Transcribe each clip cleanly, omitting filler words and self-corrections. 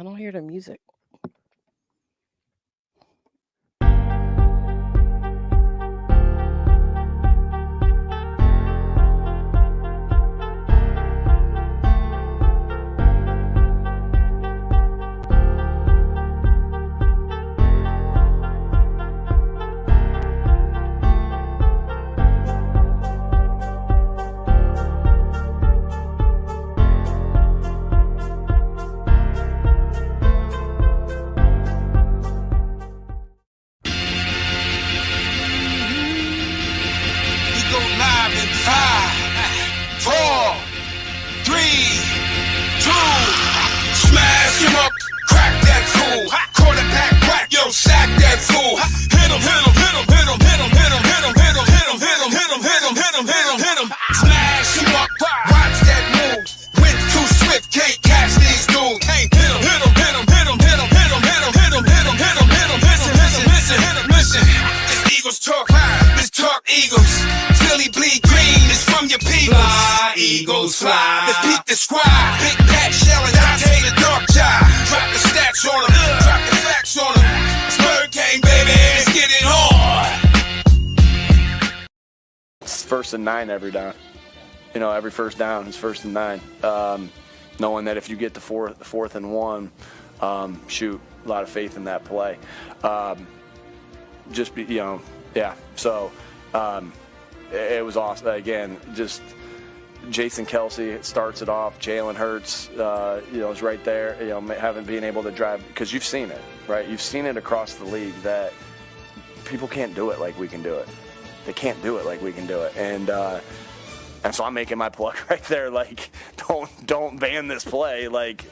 I don't hear the music. First and 9 every down. Every first down is first and 9. Knowing that if you get the fourth and 1, shoot, a lot of faith in that play. So it was awesome. Again, just Jason Kelce starts it off. Jalen Hurts, is right there. Haven't been able to drive, because you've seen it, right? You've seen it across the league that people can't do it like we can do it. They can't do it like we can do it, and so I'm making my plug right there. Like, don't ban this play. Like,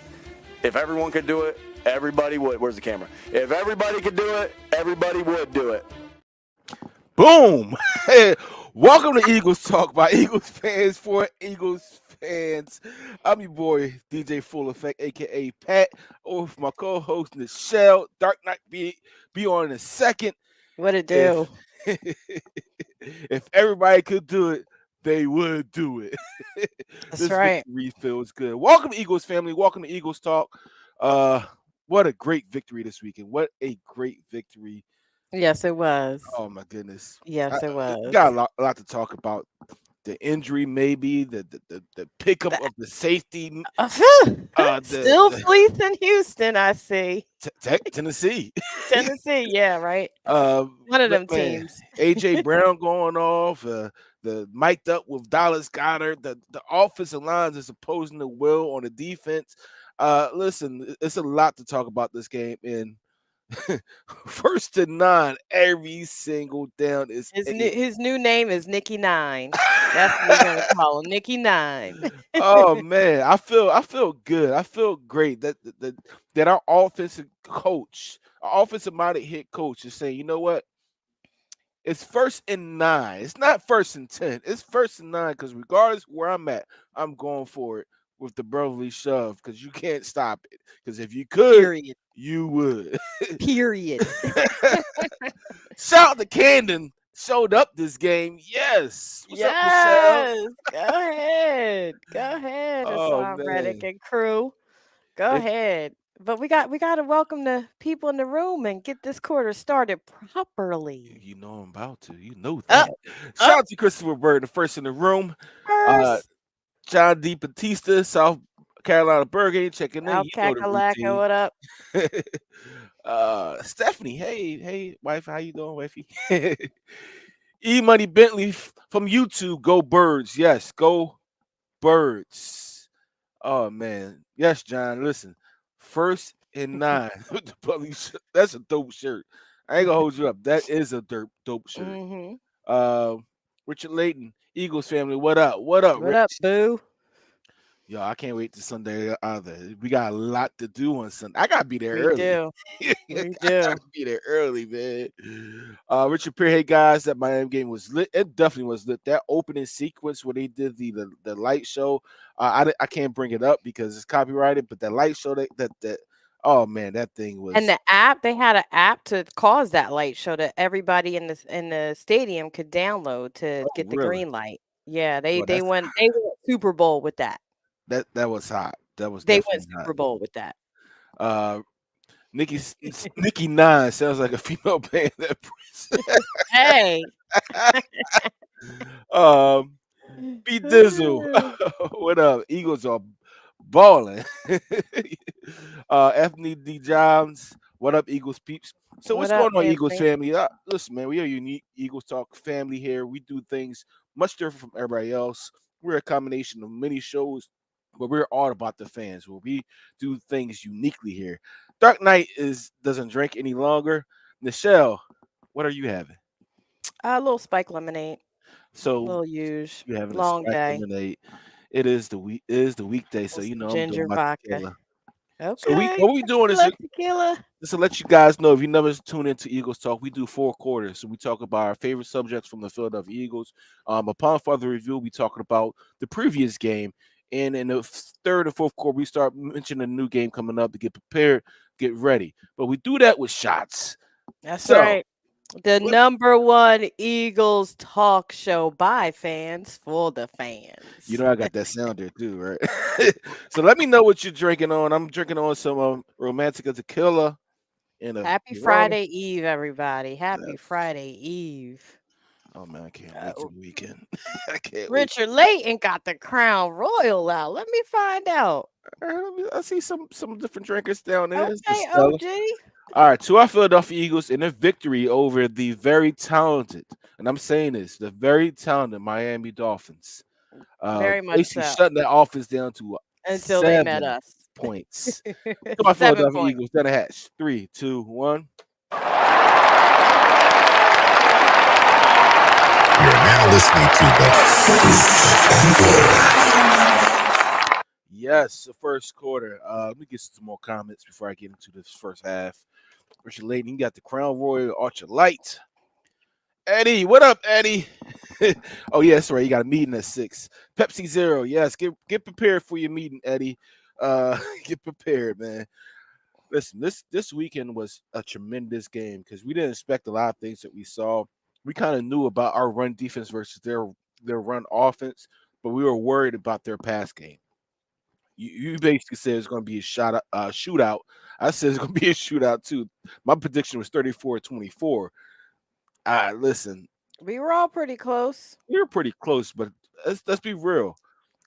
if everyone could do it, everybody would. Where's the camera? If everybody could do it, everybody would do it. Boom! Hey, welcome to Eagles Talk by Eagles fans for Eagles fans. I'm your boy DJ Full Effect, aka Pat, with my co-host Nichelle. Dark Knight be on in a second. What it do? If everybody could do it, they would do it. That's this right. Victory feels good. Welcome to Eagles family. Welcome to Eagles Talk. What a great victory this weekend. What a great victory. Yes, it was. Oh my goodness. Yes, it was. We got a lot to talk about. The injury, maybe the pickup of the safety. Still fleecing Houston, I see. Tennessee. Tennessee, yeah, right. One of them teams. AJ Brown going off. The mic'd up with Dallas Goedert. The offensive lines is opposing the will on the defense. Listen, it's a lot to talk about this game. And first and 9, every single down is his new name is Nicky 9. That's what we're gonna call him, Nicky 9. Oh man, I feel good. I feel great that our offensive coach, our offensive minded head coach, is saying, you know what? It's first and 9. It's not first and 10. It's first and 9, because regardless where I'm at, I'm going for it with the brotherly shove, because you can't stop it. Because if you could, Period. You would. Period. Shout out to Camden. Showed up this game. Yes. What's up, Michelle? Go ahead, Hassan Reddick and crew. Go ahead. But we got to welcome the people in the room and get this quarter started properly. You know I'm about to. You know that. Shout out to Christopher Bird, the first in the room. John D. Batista, South Carolina Burger, checking in. Kakalaka, what up? Stephanie, hey, wife, how you doing, wifey? E Money Bentley from YouTube, go Birds. Yes, go Birds. Oh man, yes, John. Listen, first and 9 with the public. That's a dope shirt. I ain't gonna hold you up. That is a dope shirt. Mm-hmm. Richard Layton, Eagles family, what up? What up, What up, boo? Yo, I can't wait to Sunday either. We got a lot to do on Sunday. I gotta be there early. We do. I gotta be there early, man. Richard Pierre, hey guys, that Miami game was lit. It definitely was lit. That opening sequence where they did the light show, I can't bring it up because it's copyrighted. But that light show, that oh man, that thing was. And the app, they had an app to cause that light show that everybody in the stadium could download to get the green light. Yeah, they went Super Bowl with that. That was hot. That was they went Super Bowl with that. Uh, Nikki Nine sounds like a female band. That Hey. um, B Dizzle, what up? Eagles are balling. Anthony D. Johns, what up, Eagles peeps? So What what's up, going on, Eagles Anthony? family? Listen, man, we are unique Eagles Talk family here. We do things much different from everybody else. We're a combination of many shows, but we're all about the fans. Where we do things uniquely here. Dark Knight doesn't drink any longer. Nichelle, what are you having? A little spike lemonade. So Little huge. you having a Long spike day. lemonade. It is the weekday, so With you some know I'm doing ginger my vodka. tequila. So we Okay. what we doing is Tequila, tequila. just to let you guys know, if you never tune into Eagles Talk, we do 4 quarters. So we talk about our favorite subjects from the Philadelphia Eagles. Upon further review, we talking about the previous game, and in the third and fourth quarter, we start mentioning a new game coming up to get prepared, get ready. But we do that with shots. That's So right. The let- number one Eagles talk show by fans for the you fans. know I got that sound there too, right? So let me know what you're drinking on. I'm drinking on some Romantica tequila and a Happy Corona. Friday Eve, everybody. Happy Yes. Friday Eve. Oh man, I can't wait Uh, to the weekend. I can't wait. Richard Layton got the Crown Royal out. Let me find out. I see some different drinkers down there. It's the Okay, Stella. OG. All right, to our Philadelphia Eagles in a victory over the very talented, and I'm saying this, the very talented Miami Dolphins. Very much Basically so. shutting that offense down to Until they met 7 us. points. To our 7 Philadelphia points. Eagles, down the hatch. 3, 2, 1. You're now listening to the first quarter. Yes, the first quarter. Let me get some more comments before I get into this first half. Richard Layton, you got the Crown Royal Archer Light. Eddie, what up, Eddie? Oh, yeah, that's right. You got a meeting at 6. Pepsi Zero. Yes, get prepared for your meeting, Eddie. Get prepared, man. Listen, this weekend was a tremendous game because we didn't expect a lot of things that we saw. We kind of knew about our run defense versus their run offense, but we were worried about their pass game. You basically said it's going to be a shootout. I said it's going to be a shootout too. My prediction was 34-24. Listen, We were all pretty close. we were pretty close, but let's be real.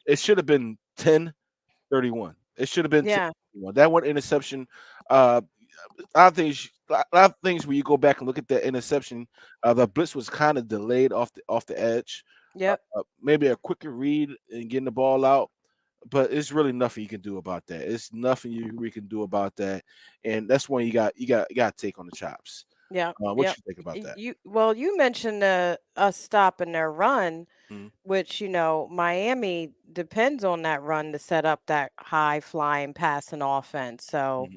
It should have been 10-31. It should have been 10. Yeah. That one interception. Uh, a lot of things where you go back and look at that interception. The blitz was kind of delayed off the edge. Yep. Maybe a quicker read and getting the ball out, but it's really nothing you can do about that. It's nothing we can do about that, and that's when you got to take on the chops. Yep. What Yep. you think about that? You mentioned us stopping their run, Mhm, which Miami depends on that run to set up that high flying passing offense. So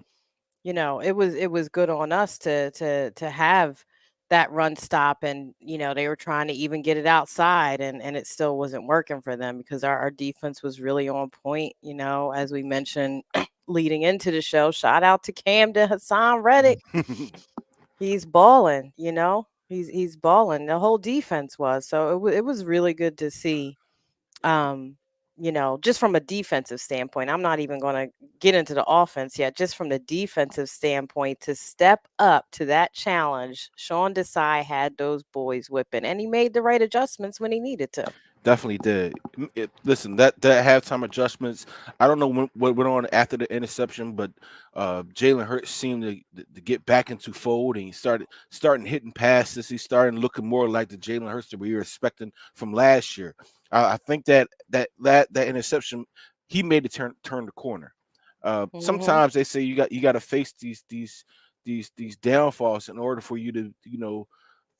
mhm. it was good on us to have that run stop, and they were trying to even get it outside, and it still wasn't working for them because our defense was really on point. As we mentioned leading into the show, shout out to Camden Hassan Reddick. He's balling. He's balling. The whole defense was, so it was really good to see. um, just from a defensive standpoint, I'm not even going to get into the offense yet. Just from the defensive standpoint, to step up to that challenge, Sean Desai had those boys whipping, and he made the right adjustments when he needed to. Definitely did. Listen, that halftime adjustments. I don't know what went on after the interception, but Jalen Hurts seemed to get back into fold, and he starting hitting passes. He started looking more like the Jalen Hurts that we were expecting from last year. I think that interception, he made it turn the corner. Hmm. Sometimes they say you got to face these downfalls in order for you to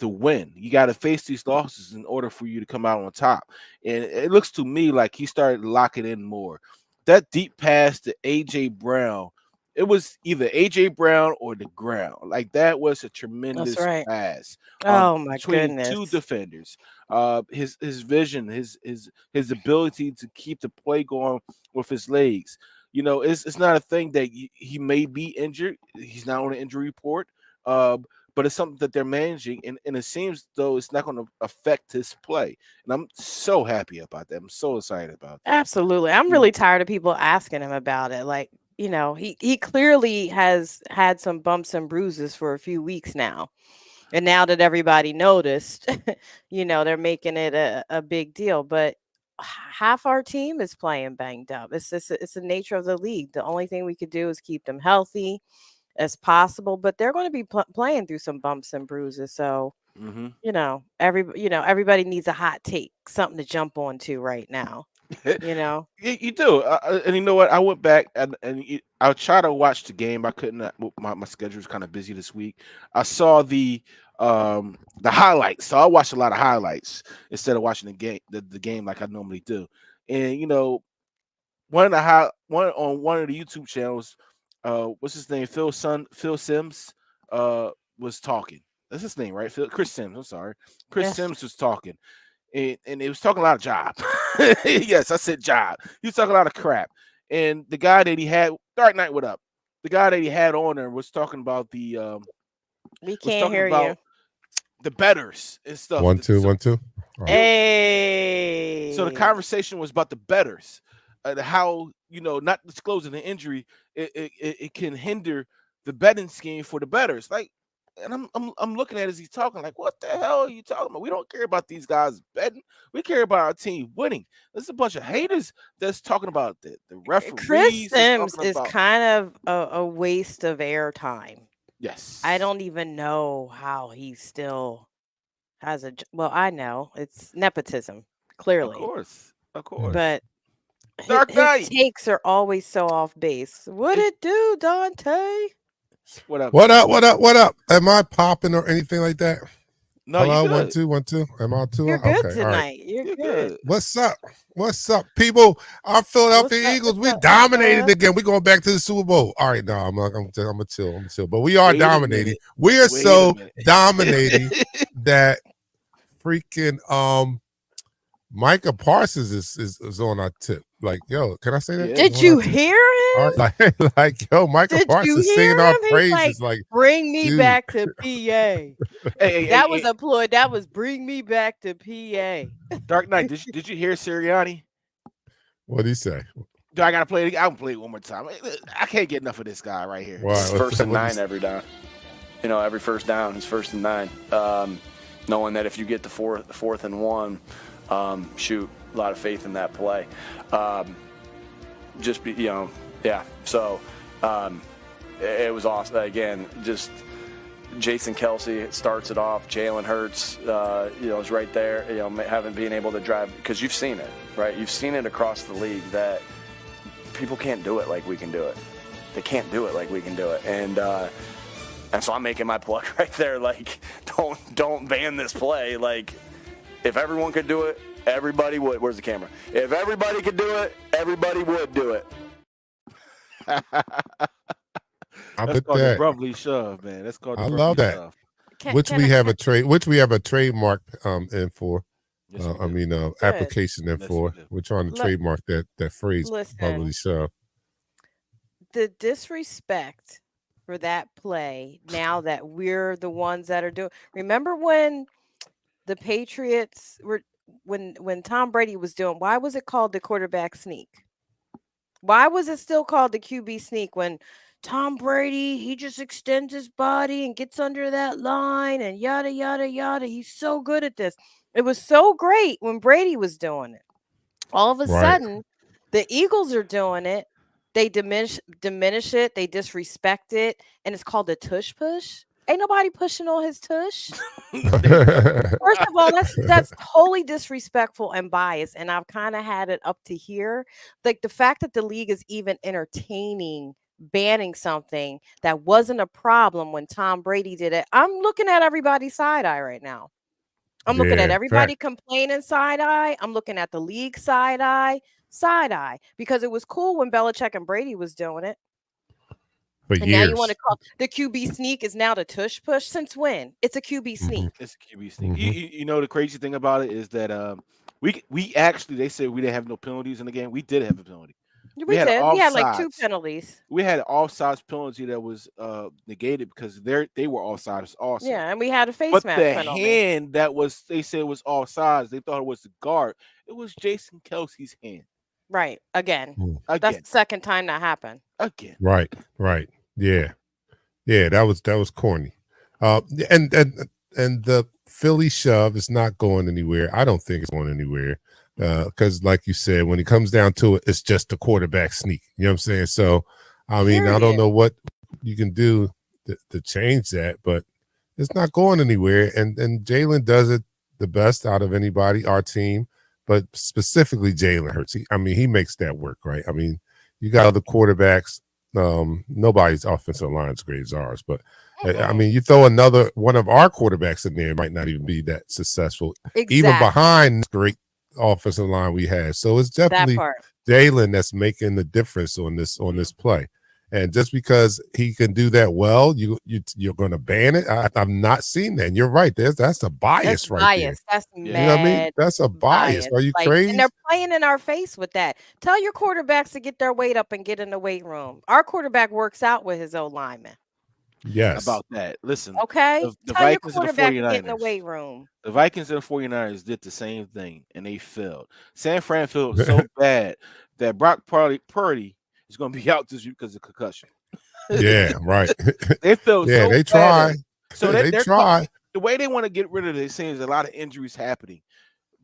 win. You got to face these losses in order for you to come out on top. And it looks to me like he started locking in more. That deep pass to AJ Brown, it was either AJ Brown or the ground. Like that was a That's tremendous right. pass Oh my between two goodness. defenders. His vision, his ability to keep the play going with his legs. It's not a thing that he may be injured. He's not on an injury report. Uh, but it's something that they're managing, and it seems though it's not going to affect his play. And I'm so happy about that. I'm so excited about that. Absolutely. I'm Mhm. really tired of people asking him about it. Like, he clearly has had some bumps and bruises for a few weeks now. And now that everybody noticed, they're making it a big deal. But half our team is playing banged up. It's the nature of the league. The only thing we could do is keep them healthy as possible. But they're going to be playing through some bumps and bruises. So Mm-hmm. everybody needs a hot take, something to jump onto right now. You know, You do, and you know what? I went back I tried to watch the game. I couldn't. My schedule was kind of busy this week. I saw the highlights, so I watched a lot of highlights instead of watching the game like I normally do. And one of the YouTube channels, what's his name? Phil Sims, was talking. That's his name, right? Chris Sims. I'm sorry, Chris yes. Sims was talking, and it was talking a lot of job. Yes, I said job. He was talking a lot of crap. And the guy that he had, Dark Knight, what up? The guy that he had on there was talking about We was can't talking hear you. about the betters and stuff. 1 2 1 2. All right. He, so the Hey. conversation was about the betters, how not disclosing the injury, it can hinder the betting scheme for the betters. Like, and I'm looking at it as he's talking, like, what the hell are you talking about? We don't care about these guys betting. We care about our team winning. There's a bunch of haters that's talking about the Chris referees. That's Sims talking is about kind of a waste of airtime. I yes, don't even know how he still has well, I know it's nepotism, of clearly, course, of Mm. course. but Dark his Knight, takes are always so off base. What it, it do, Dante? what up, What up? Dante? What up? What up? Am I popping or anything like that? No, you Hello, one good. two one two. Am I two? You're good Okay, all right. tonight. You're You're good. good. What's up? What's up, people? Our What's Philadelphia up? Eagles, What's we up? What's dominated up? again. We going back to the Super Bowl. All right, no, I'm gonna chill. I'm chill. But we are Wait a dominating. minute. We are Wait a so minute. dominating that freaking Micah Parsons is on our tip. Like, yo, can I say that? Yeah. Did On our you tip? hear All him? right, like yo, Micah Did you Parsons hear singing our him? He's like, praises. Like, "Bring me dude, back to PA." Hey, That was a ploy. That was "Bring me back to PA." Dark Knight, did you hear Sirianni? what'd he say? Do I gotta play it? I can play it one more time. I can't get enough of this guy right here. Why? It's first and What'd he 9 every down. Every first down is first and 9. Knowing that if you get to fourth and 1, shoot, a lot of faith in that play. Yeah. So it was awesome. Again, just Jason Kelsey starts it off. Jalen Hurts, is right there. Haven't been able to drive, because you've seen it, right? You've seen it across the league that people can't do it like we can do it. They can't do it like we can do it, and so I'm making my plug right there. Like, don't ban this play. Like, if everyone could do it, everybody would. Where's the camera? If everybody could do it, everybody would do it. I That's bet called the that. brotherly shove, man. That's called the I love brotherly that. shove. Which we have a trade. Which we have a trademark in for. Yes, we do. Good. Application in Yes, we for. do. We're trying to Look, trademark that phrase. Probably listen, so. the disrespect for that play. Now that we're the ones that are doing. Remember when the Patriots were when Tom Brady was doing? Why was it called the quarterback sneak? Why was it still called the QB sneak when Tom Brady, he just extends his body and gets under that line and yada yada yada. He's so good at this. It was so great when Brady was doing it. All of a Right. sudden, the Eagles are doing it. They diminish it, they disrespect it, and it's called a tush push. Ain't nobody pushing on his tush. There you go. First of all, that's totally disrespectful and biased, and I've kind of had it up to here. Like the fact that the league is even entertaining banning something that wasn't a problem when Tom Brady did it. I'm looking at everybody's side eye right now. I'm looking at yeah. everybody Fact. complaining side eye. I'm looking at the league side eye, because it was cool when Belichick and Brady was doing it. For And now you want to years. call the QB sneak is now the tush push. Since when? It's a QB hmm sneak. It's a QB sneak. hmm You know the crazy thing about it is that we actually, they said we didn't have no penalties in the game. We did have a penalty. We We had an did. We had like 2 offsides. penalties. We had an offsides penalty that was negated because they were offsides also. Yeah, and we had a face But mask the penalty. hand that was, they said was offsides, they thought it was the guard. It was Jason Kelsey's hand. Right. Again. Mm. That's again, the second time that happened. again. Right, right. Yeah. Yeah, that was corny. Uh, and the Philly shove is not going anywhere. I don't think it's going anywhere because, like you said, when it comes down to it, it's just the quarterback sneak. You know what I'm saying? So, I mean, I don't Period. know what you can do to change that, but it's not going anywhere. And Jalen does it the best out of anybody, our team, but specifically Jalen Hurts. I mean, he makes that work, right? I mean, you got other quarterbacks. Nobody's offensive line is great as ours, but I Mm-mm. mean, you throw another one of our quarterbacks in there, it might not even be that successful, even Exactly. behind the great offensive line we have. So it's That definitely part. Jalen that's making the difference on Mhm. this play. And just because he can do that well, you're going to ban it. I'm not seeing that. And you're right. That's a That's bias right there. bias. That's Yeah. You know what I mean? mad That's a bias. bias. Are you Like, and crazy? they're playing in our face with that. Tell your quarterbacks to get their weight up and get in the weight room. Our quarterback works out with his old lineman. Yes. About that. Listen, Okay? the Tell your Vikings and the quarterback to get in the 49ers. weight room. The Vikings and the 49ers did the same thing and they failed. San Fran failed so bad that Purdy is going to be out this week because of concussion. Yeah, right. They failed Yeah, so they bad at try. it. So They they're try. the way they want to get rid of it, it seems a lot of injuries happening.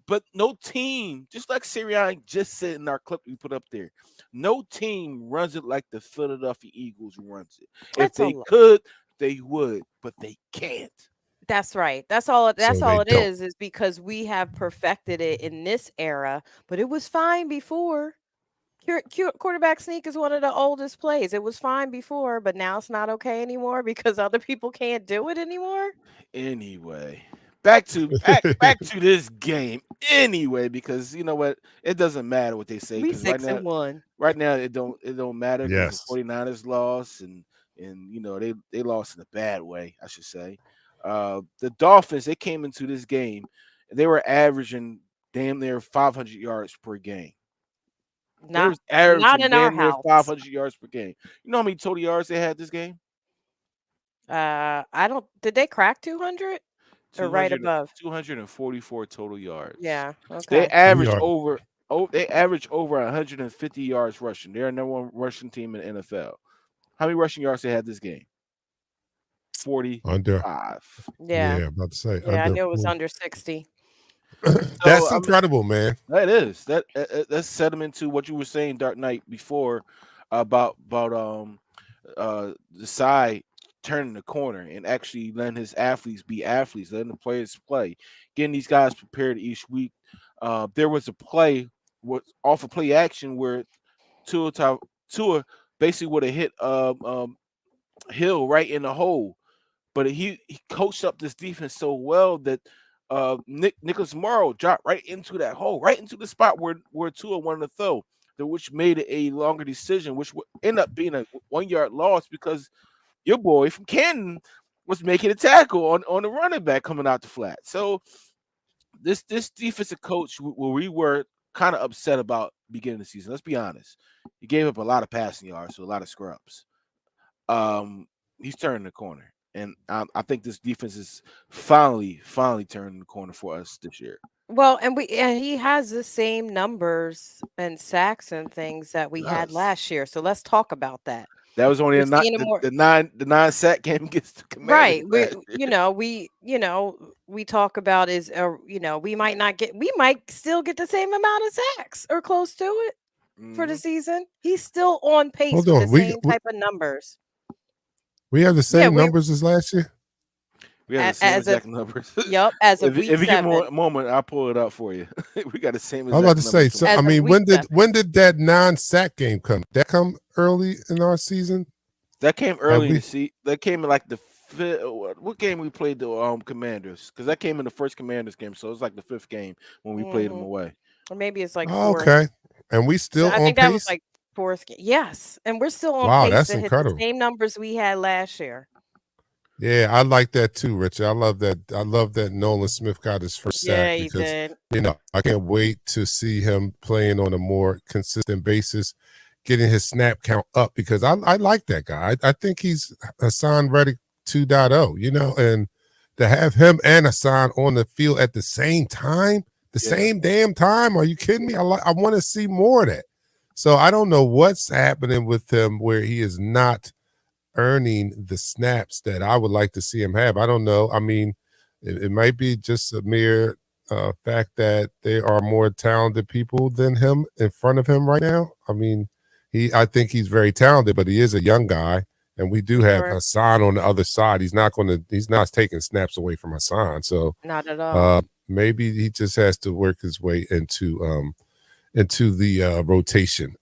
But no team, just like Sirianni just said in our clip we put up there, no team runs it like the Philadelphia Eagles runs it. If That's a they lot. could, they would, but they can't. That's right. That's So all they it don't. is because we have perfected it in this era, but it was fine before. Quarterback sneak is one of the oldest plays. It was fine before, but now it's not okay anymore because other people can't do it anymore. Anyway, back to this game. Anyway, because you know what, it doesn't matter what they say We because six and one. right now it don't matter because the Yes. 49ers lost and you know they lost in a bad way, I should say. The Dolphins, they came into this game and they were averaging damn near 500 yards per game. They Not was not averaging in our damn near house. 500 yards per game. You know how many total yards they had this game? I don't. Did they crack 200 or right 200, above? 244 total yards. Yeah. They Okay. We average are over they average over 150 yards rushing. They're number one rushing team in the NFL. How many rushing yards they had this game? under. 45. Yeah. Yeah, about to say Yeah. I under. knew it was under 60. So That's incredible, man. that is that's sediment into what you were saying, Dark Knight, before about the side turning the corner and actually letting his athletes be athletes, letting the players play, getting these guys prepared each week. There was a play off of play action where Tua basically would have hit Hill right in the hole, but he coached up this defense so well that Nicholas Morrow dropped right into that hole, right into the spot where Tua wanted to throw, which made it a longer decision, which would end up being a 1 yard loss because your boy from Canton was making a tackle on the running back coming out the flat. So this defensive coach, where we were kind of upset about beginning of the season. Let's be honest, he gave up a lot of passing yards, so a lot of scrubs. Um, he's turning the corner, and I think this defense is finally turning the corner for us this year. Well, and he has the same numbers and sacks and things that we had Yes. last year. So let's talk about that. That was only We're seeing a more the nine sack game against the Commanders right. last year. We talk about is we might not get we might still get the same amount of sacks or close to it for the Mhm. season. He's still on pace Hold with the on. same type of numbers. We have the Yeah, same numbers as last year. We have the same as of exact numbers. as of week If you give me 7. a moment, I'll pull it up for you. We got the same I was about exact to numbers say. from So As I of mean, week 7. when did that non-sack game come? That come early in our season? that came Have early in the we? season. That came in like the fifth. What game we played the Commanders? Because that came in the first Commanders game, so it's like the fifth game when we played them Mhm. away. Or maybe it's like Oh, 4th. okay. And we still I on think that was pace. like 4th. Yes, and we're still on Wow, pace that's to hit the incredible. same numbers we had last year. Yeah, I like that too, Richard. I love that. I love that Nolan Smith got his first sack Yeah, he because did. I can't wait to see him playing on a more consistent basis, getting his snap count up because I like that guy. I think he's Hassan Reddick 2.0, and to have him and Hassan on the field at the same time, the Yeah, same damn time. Are you kidding me? I want to see more of that. So I don't know what's happening with him where he is not earning the snaps that I would like to see him have. I don't know. I mean, it might be just a mere fact that there are more talented people than him in front of him right now. I mean, I think he's very talented, but he is a young guy, and we do have Sure. Hassan on the other side. He's not taking snaps away from Hassan. So Not at all. maybe he just has to work his way into the rotation.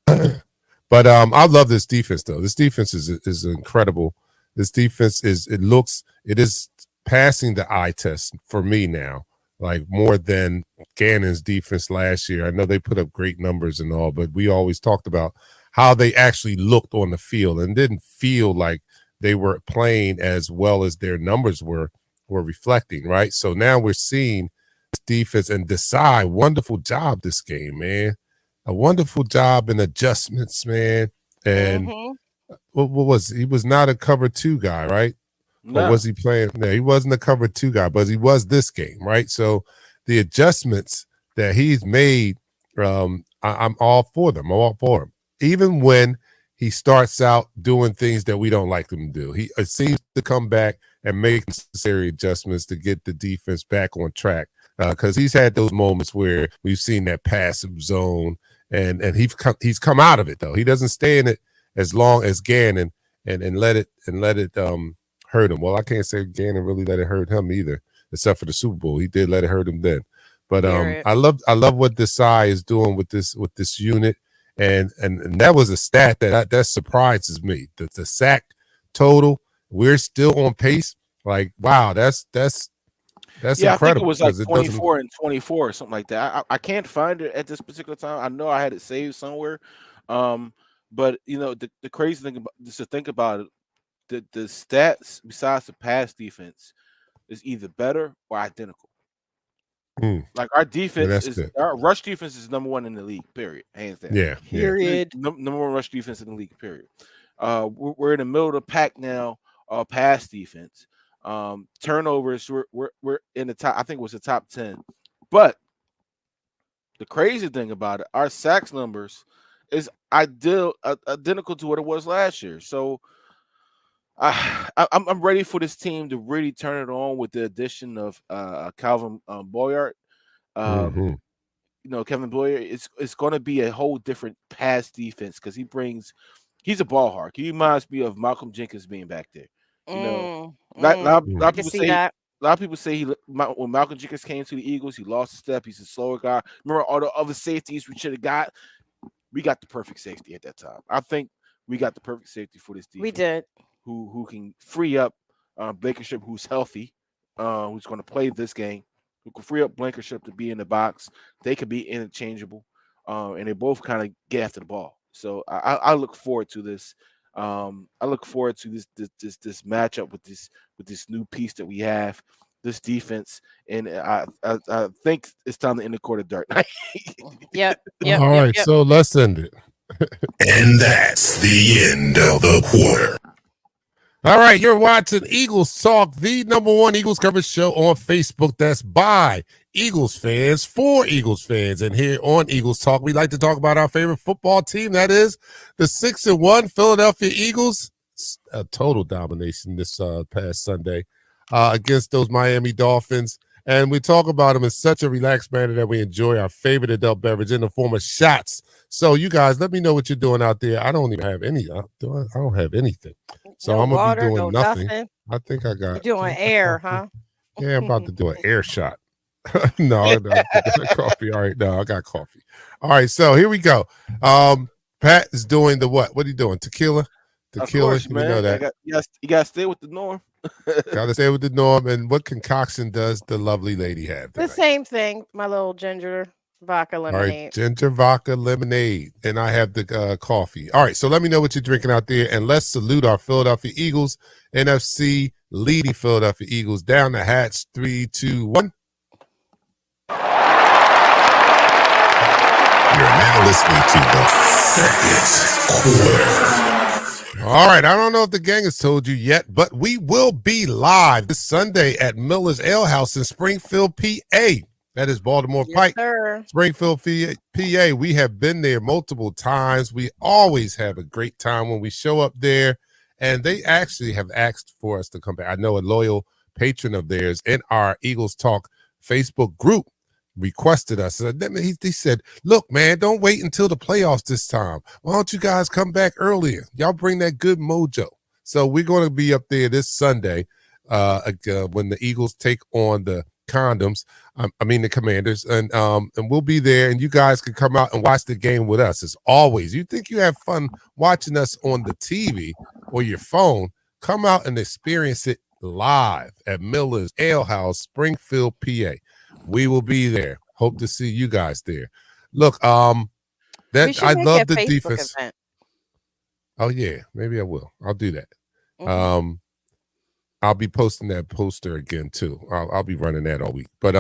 But I love this defense though. This defense is incredible. This defense it is passing the eye test for me now, like more than Gannon's defense last year. I know they put up great numbers and all, but we always talked about how they actually looked on the field and didn't feel like they were playing as well as their numbers were reflecting, right? So now we're seeing this defense and Desai, wonderful job this game, man. A wonderful job in adjustments, man. And Hmm. what was he was not a cover 2 guy, right? Or No. was he playing? No, he wasn't a cover 2 guy, but he was this game, right? So the adjustments that he's made, I'm all for them. I'm all for him. Even when he starts out doing things that we don't like him to do, he seems to come back and make necessary adjustments to get the defense back on track. Because he's had those moments where we've seen that passive zone, and he's come out of it though. He doesn't stay in it as long as Gannon and let it hurt him. Well, I can't say Gannon really let it hurt him either, except for the Super Bowl. He did let it hurt him then. But Period. I love what Desai is doing with this unit, and that was a stat that surprises me. The sack total, we're still on pace. Like, wow, that's Yeah, I think it incredible was like because it doesn't. 24 and 24 or something like that. I can't find it at this particular time. I know I had it saved somewhere. But you know, the crazy thing about just to think about it, the stats besides the pass defense is either better or identical. Like our defense that's is good. our rush defense is number 1 in the league, period. Hands down. Yeah, yeah. Period. Number 1 rush defense in the league, period. We're in the middle of the pack now, pass defense. Turnovers, we're in the top, I think it was the top 10. But the crazy thing about it, our sacks numbers is identical to what it was last year. So I'm ready for this team to really turn it on with the addition of Calvin Boyard. Um, Mm-hmm. you know, Kevin Boyer, it's going to be a whole different pass defense because he's a ball hawk. He reminds me of Malcolm Jenkins being back there. You know, lot I of can people see say that. a lot of people say when Malcolm Jenkins came to the Eagles, he lost a step. He's a slower guy. Remember all the other safeties we should have got? We got the perfect safety at that time. I think we got the perfect safety for this We defense did. who can free up Blankenship, who's healthy, who's going to play this game, who can free up Blankenship to be in the box. They could be interchangeable, and they both kind of get after the ball. So I look forward to this. I look forward to this matchup with this new piece that we have, this defense, and I think it's time to end the quarter dark night. Yep. Yep. All Yep. right, Yep. so let's end it. And that's the end of the quarter. All right, you're watching Eagles Talk, the #1 Eagles coverage show on Facebook. That's by Eagles fans for Eagles fans. And here on Eagles Talk, we like to talk about our favorite football team. That is the 6-1 Philadelphia Eagles. A total domination this past Sunday against those Miami Dolphins. And we talk about them in such a relaxed manner that we enjoy our favorite adult beverage in the form of shots. So you guys, let me know what you're doing out there. I don't even have any. I don't have anything. So No I'm going to be water, doing no nothing. nothing. I think I got. You're doing air, huh? Yeah, I'm about to do an air shot. No, I got coffee. All right, no, I got coffee. All right, so here we go. Pat is doing the what? What are you doing? Tequila? Of course, You man. know that. You got to stay with the norm. Got to stay with the norm. And what concoction does the lovely lady have The tonight? same thing. My little ginger vodka All right, lemonade. ginger vodka lemonade, and I have the coffee. All right, so let me know what you're drinking out there, and let's salute our Philadelphia Eagles, NFC leading Philadelphia Eagles down the hatch. 3, 2, 1. You're now listening to the second quarter. All right, I don't know if the gang has told you yet, but we will be live this Sunday at Miller's Ale House in Springfield, PA. That is Baltimore Yes, Pike, sir. Springfield, PA. We have been there multiple times. We always have a great time when we show up there. And they actually have asked for us to come back. I know a loyal patron of theirs in our Eagles Talk Facebook group requested us. He said, look, man, don't wait until the playoffs this time. Why don't you guys come back earlier? Y'all bring that good mojo. So we're going to be up there this Sunday when the Eagles take on the Condoms. The Commanders, and we'll be there, and you guys can come out and watch the game with us. As always, you think you have fun watching us on the TV or your phone? Come out and experience it live at Miller's Ale House, Springfield, PA. We will be there. Hope to see you guys there. Look, We that should I make a love the Facebook defense. event. Oh yeah, maybe I will. I'll do that. Mm-hmm. I'll be posting that poster again too. I'll be running that all week. But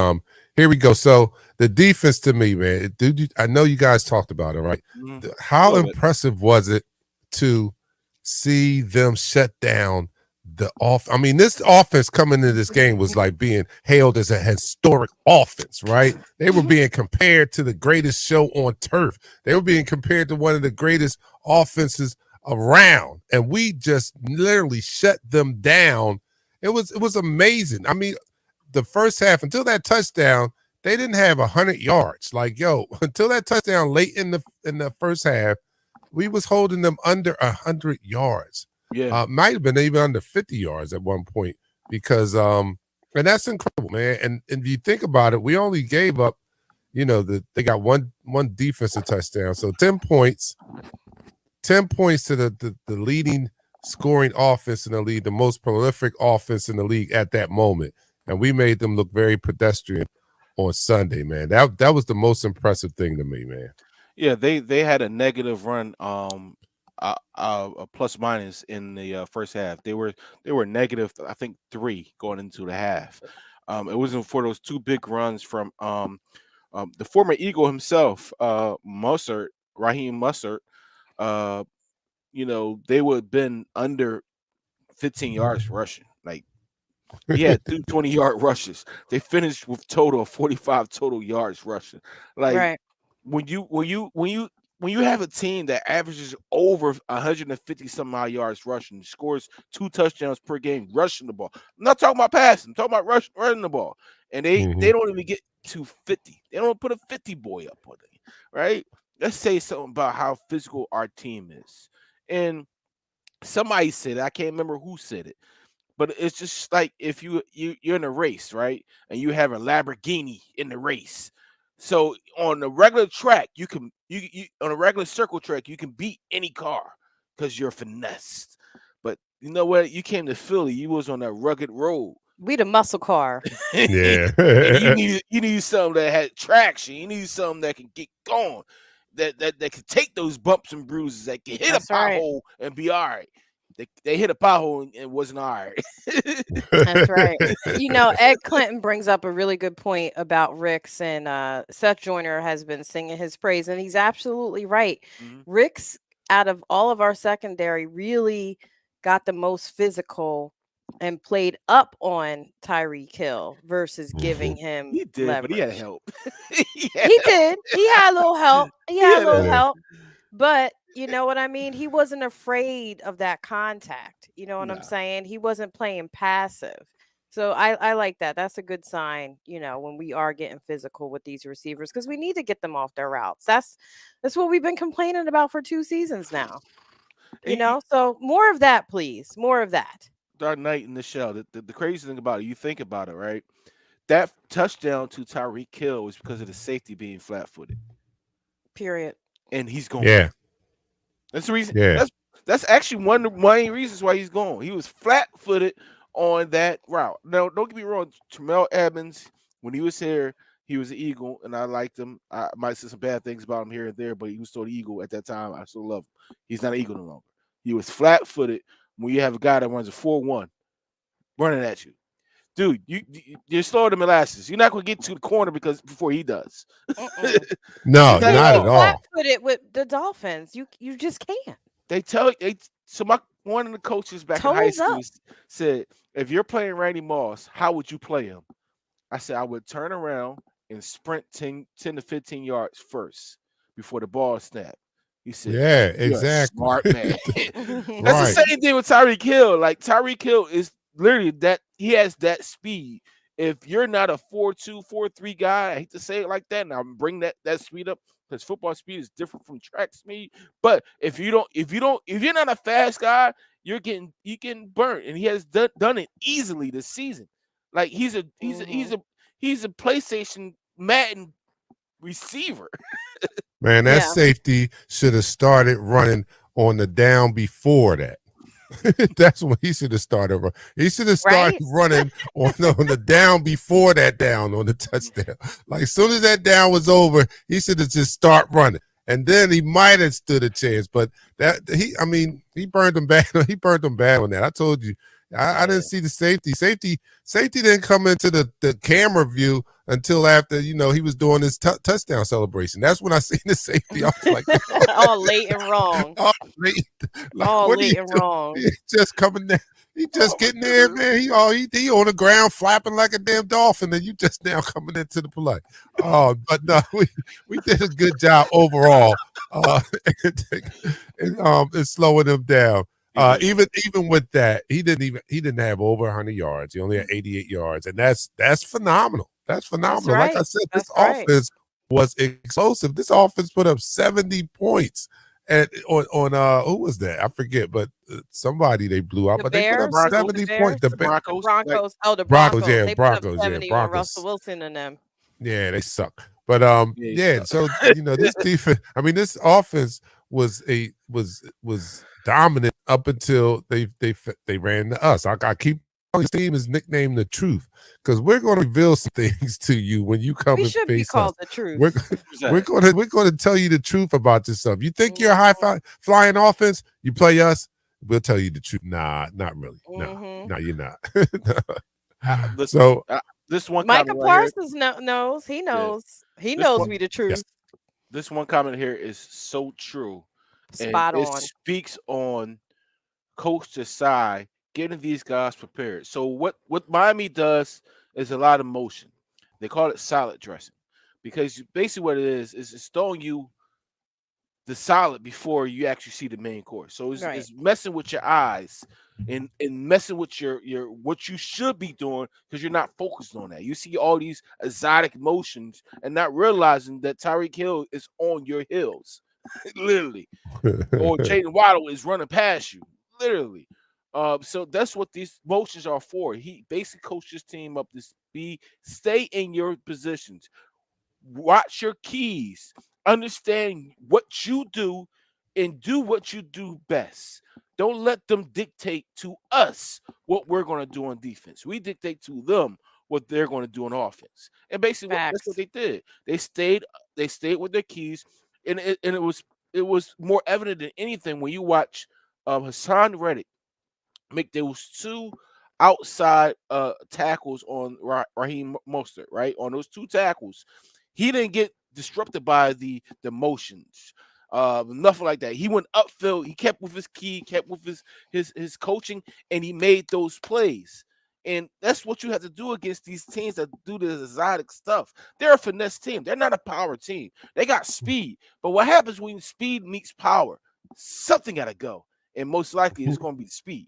here we go. So the defense to me, man, dude, I know you guys talked about it, right? Mhm. How Love it. impressive was it to see them shut down the off? I mean, this offense coming into this game was like being hailed as a historic offense, right? They were being compared to the greatest show on turf. They were being compared to one of the greatest offenses around, and we just literally shut them down. It was amazing. I mean, the first half until that touchdown, they didn't have 100 yards. Like, yo, until that touchdown late in the first half, we was holding them under 100 yards. Yeah. Might have been even under 50 yards at one point because and that's incredible, man. And if you think about it, we only gave up, they got one defensive touchdown, so 10 points. 10 points to the leading scoring offense in the league, the most prolific offense in the league at that moment. And we made them look very pedestrian on Sunday, man. That was the most impressive thing to me, man. Yeah, they had a negative run, a plus minus in the first half. They were negative, I think 3 going into the half. It wasn't for those 2 big runs from the former Eagle himself, Raheem Mussert. Uh, they would have been under 15 yards rushing. Like he had 2 20-yard rushes. They finished with total of 45 total yards rushing. Like Right. when you have a team that averages over 150 some odd yards rushing, scores 2 touchdowns per game rushing the ball. I'm not talking about passing. I'm talking about running the ball, and they don't even get to 50. They don't put a 50 boy up on it, right? Let's say something about how physical our team is. And somebody said it, I can't remember who said it, but it's just like if you're in a race, right? And you have a Lamborghini in the race. So on a regular track, you on a regular circle track, you can beat any car because you're finessed. But you know what? You came to Philly, you was on that rugged road. We the muscle car. And Yeah. you need something that had traction. You need something that can get going, that can take those bumps and bruises, that can hit a That's right. pothole and be all right. They hit a pothole and it wasn't all right. That's right. Ed Clinton brings up a really good point about Ricks, and Seth Joyner has been singing his praise, and he's absolutely right. Mhm. Ricks, out of all of our secondary, really got the most physical and played up on Tyreek Hill versus giving him He did, but he had leverage. help. He did. He had a little help. He He had a had little help. help. But you know what I mean? He wasn't afraid of that contact. You know what I'm Nah. saying? He wasn't playing passive. So I like that. That's a good sign, when we are getting physical with these receivers, because we need to get them off their routes. That's what we've been complaining about for 2 seasons now. So more of that, please. More of that. Dark Knight in the Shell. The crazy thing about it, you think about it, right? That touchdown to Tyreek Hill was because of the safety being flat footed. Period. And he's gone. Yeah. That's the reason. Yeah. That's actually one of the main reasons why he's gone. He was flat footed on that route. Now, don't get me wrong, Terrell Evans, when he was here, he was an Eagle, and I liked him. I might say some bad things about him here and there, but he was still the Eagle at that time. I still love him. He's not an Eagle no longer. He was flat footed when you have a guy that runs a 4.1 running at you. Dude, you're slower than molasses. You're not going to get to the corner before he does. No, You're You not not at at all. all. flat-footed with the Dolphins. You just can't. So one of the coaches back in high Toes school up. said, if you're playing Randy Moss, how would you play him? I said I would turn around and sprint 10 to 15 yards first before the ball snap. He said, Yeah, "You're a exactly. smart man." That's the Right. same thing with Tyreek Hill. Like Tyreek Hill is literally that he has that speed. If you're not a 4.2, 4.3 guy, I hate to say it like that, and I'm bring that speed up because football speed is different from track speed. But if you're not a fast guy, you getting burnt, and he has done it easily this season. Like Mhm. he's a PlayStation Madden receiver. Man, that Yeah. safety should have started running on the down before that. That's when he should have started. He should have started Right? running on the down before that down on the touchdown. Like as soon as that down was over, he should have just start running, and then he might have stood a chance. But I mean, he burned them bad. He burned them bad on that. I told you, I didn't Yeah. see the safety. Safety didn't come into the camera view until after he was doing his touchdown celebration. That's when I seen the safety. I was like, All late and wrong. oh, mate, like All what are you late and doing? wrong. He just coming there. He Oh just my getting there, goodness. man. He on the ground flapping like a damn dolphin, and you just now coming into the play. Oh, but no, we did a good job overall. And slowing him down. He did. Even with that, he didn't have over 100 yards. He only had 88 yards, and that's phenomenal. That's That's phenomenal. Like I right. said, this That's right. offense was explosive. This offense put up 70 points. And on who was that? I forget, but somebody they blew out. The But they put up Bears, was it Broncos. the 70 points. Bears? The The The Broncos. Like Broncos. Oh, the Broncos, Broncos. yeah, They put up Broncos, yeah, 70 on Russell Broncos. Wilson and them. Yeah, they suck. But yeah, he yeah. sucked. So this defense. I mean, this offense was dominant up until they ran to us. I keep telling this team is nicknamed the truth because we're going to reveal some things to you when you come We and should be face us. called the We're truth. Who's we're that? going to tell you the truth about yourself. You think you're a Mhm. flying offense? You play us, we'll tell you the truth. Nah, not really. No, Mhm. no, you're not. Listen, So this one Micah comment right here. Parsons knows. He Yeah, knows. He this knows one, we the yes, truth. this one comment here is so true, and Spot it on. speaks on Coach Desai getting these guys prepared. So what Miami does is a lot of motion. They call it salad dressing because basically what it is it's throwing you the salad before you actually see the main course. So Right. it's messing with your eyes and messing with your what you should be doing because you're not focused on that. You see all these exotic motions and not realizing that Tyreek Hill is on your heels, literally, or Jaden Waddle is running past you, literally. So that's what these motions are for. He basically coached his team up to stay in your positions, watch your keys, understand what you do, and do what you do best. Don't let them dictate to us what we're going to do on defense. We dictate to them what they're going to do on offense. And basically, that's what Facts. they did. They stayed with their keys, and it was more evident than anything when you watch Hassan Reddick make those two outside tackles on Raheem Mostert, right? On those two tackles, he didn't get disrupted by the motions. Nothing like that. He went upfield, he kept with his key, kept with his coaching, and he made those plays. And that's what you have to do against these teams that do this exotic stuff. They're a finesse team. They're not a power team. They got speed. But what happens when speed meets power? Something got to go. And most likely it's going to be speed.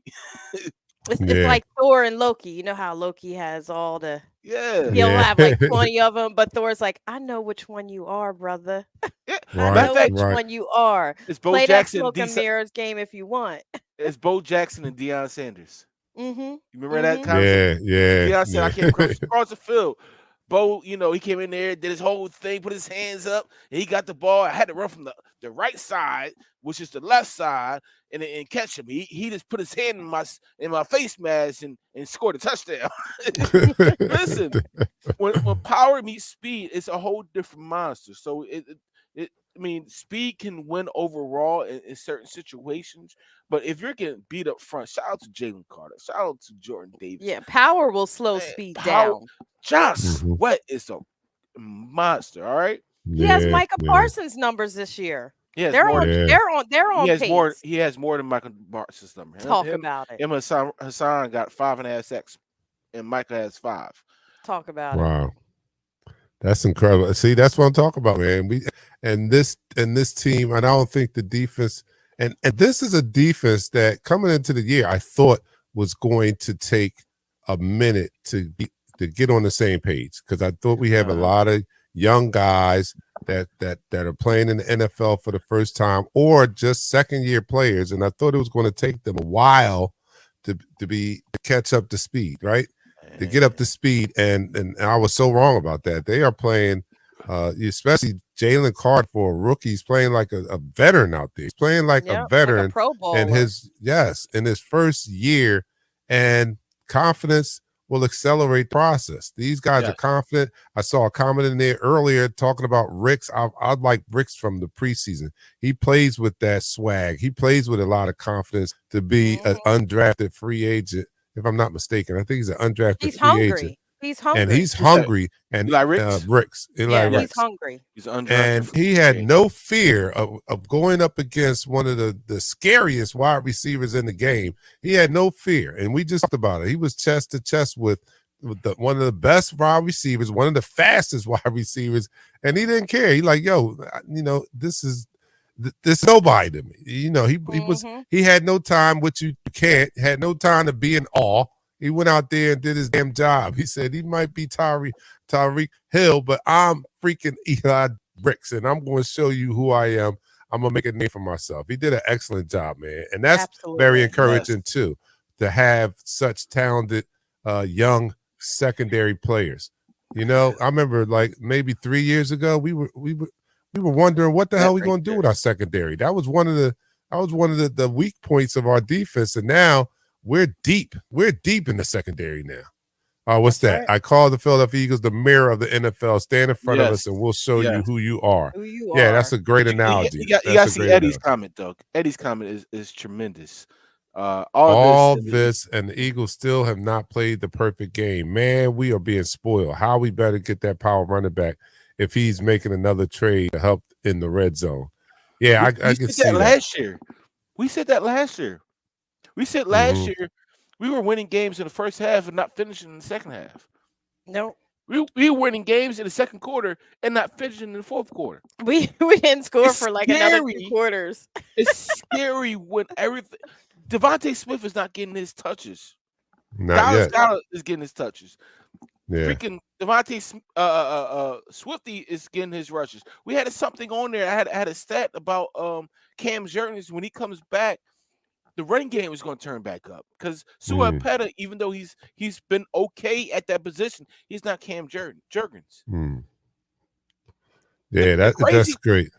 It's yeah, like Thor and Loki. You know how Loki has all the Yeah. he'll yeah, have like 20 of them, but Thor's like, I know which one you are, brother. Yeah. I Matter right, of know fact, which right. one you are. it's Bo Play that Jackson, smoke and mirrors game if you want. it's Bo Jackson and Deion Sanders. Mm-hmm. You remember that Mm-hmm. conversation? Yeah, yeah, Deion said, I yeah. came across the field. Bo, he came in there, did his whole thing, put his hands up, and he got the ball. I had to run from the right side, which is the left side, and catch him. He just put his hand in my face mask and scored a touchdown. Listen, when power meets speed, it's a whole different monster. So I mean, speed can win overall in certain situations, but if you're getting beat up front, shout out to Jalen Carter, shout out to Jordan Davis, Yeah, power will slow man, speed power. down. Josh Mhm. Sweat is a monster. All right, He has Yeah, Micah yeah, Parsons numbers this year. he has They're more on than yeah. they're on pace. he has more than Michael Bart's number. Him, Talk him, about it. him and Hassan got 5.5 sacks, and Michael has 5. Talk about it. Wow. That's incredible. See, that's what I'm talking about, man. And this team, and I don't think the defense, and this is a defense that coming into the year, I thought was going to take a minute to get on the same page because I thought we have a lot of young guys that are playing in the NFL for the first time or just second year players, and I thought it was going to take them a while to catch up to speed, right? To get up to speed, and I was so wrong about that. They are playing, especially Jalen Carter for a rookie. He's playing like a veteran out there. He's playing like a Yep, like a veteran Pro in Bowler. in his first year, and confidence will accelerate the process. These guys are Yes. confident. I saw a comment in there earlier talking about Ricks. I like Ricks from the preseason. He plays with that swag. He plays with a lot of confidence to be an Mhm. undrafted free agent if I'm not mistaken. I think he's an undrafted He's free agent, hungry. He's and hungry. he's Who's that? hungry. And Eli Ricks? Bricks, Eli Yeah, Yeah, he's Ricks, hungry. he's undrafted and free he had agent. no fear of going up against one of the scariest wide receivers in the game. He had no fear, and we just talked about it. He was chest to chest with one of the best wide receivers, one of the fastest wide receivers, and he didn't care. He like, yo, this is this nobody to me. Mhm. He had no time, which you can't, had no time to be in awe. He went out there and did his damn job. He said he might be Tyreek Hill, but I'm freaking Eli Bricks, and I'm going to show you who I am. I'm gonna make a name for myself. He did an excellent job, man, and that's very Absolutely. Yes. encouraging too, to have such talented young secondary players. I remember like maybe 3 years ago, we were wondering what the That hell we right gonna do there. with our secondary. That was one of the weak points of our defense, and now we're deep. We're deep in the secondary now. What's That's that? right. I call the Philadelphia Eagles the mirror of the NFL. Stand in front of Yes. us, and we'll show you Yes. who you are. Who you Yeah, that's are. a great analogy. You That's got to a see great Eddie's analogy. comment, though. Eddie's comment is tremendous. All this All and this, and the Eagles still have not played the perfect game. Man, we are being spoiled. How we better get that power running back if he's making another trade to help in the red zone. Yeah, I we can said that see that. last year. We said that last year. We said last Hmm year we were winning games in the first half and not finishing in the second half. Nope. We were winning games in the second quarter and not finishing in the fourth quarter. We didn't score It's for like another 2 scary. quarters. It's scary when everything. Devontae Smith is not getting his touches. Not Dallas yet. Nope. Goedert is getting his touches. Yeah. Freaking Swifty is getting his rushes. We had something on there. I had a stat about Cam Jurgens when he comes back. The running game is going to turn back up because Sua Mm, Peta, even though he's been okay at that position, he's not Cam Jurgens. mm. The Yeah, the that's crazy great.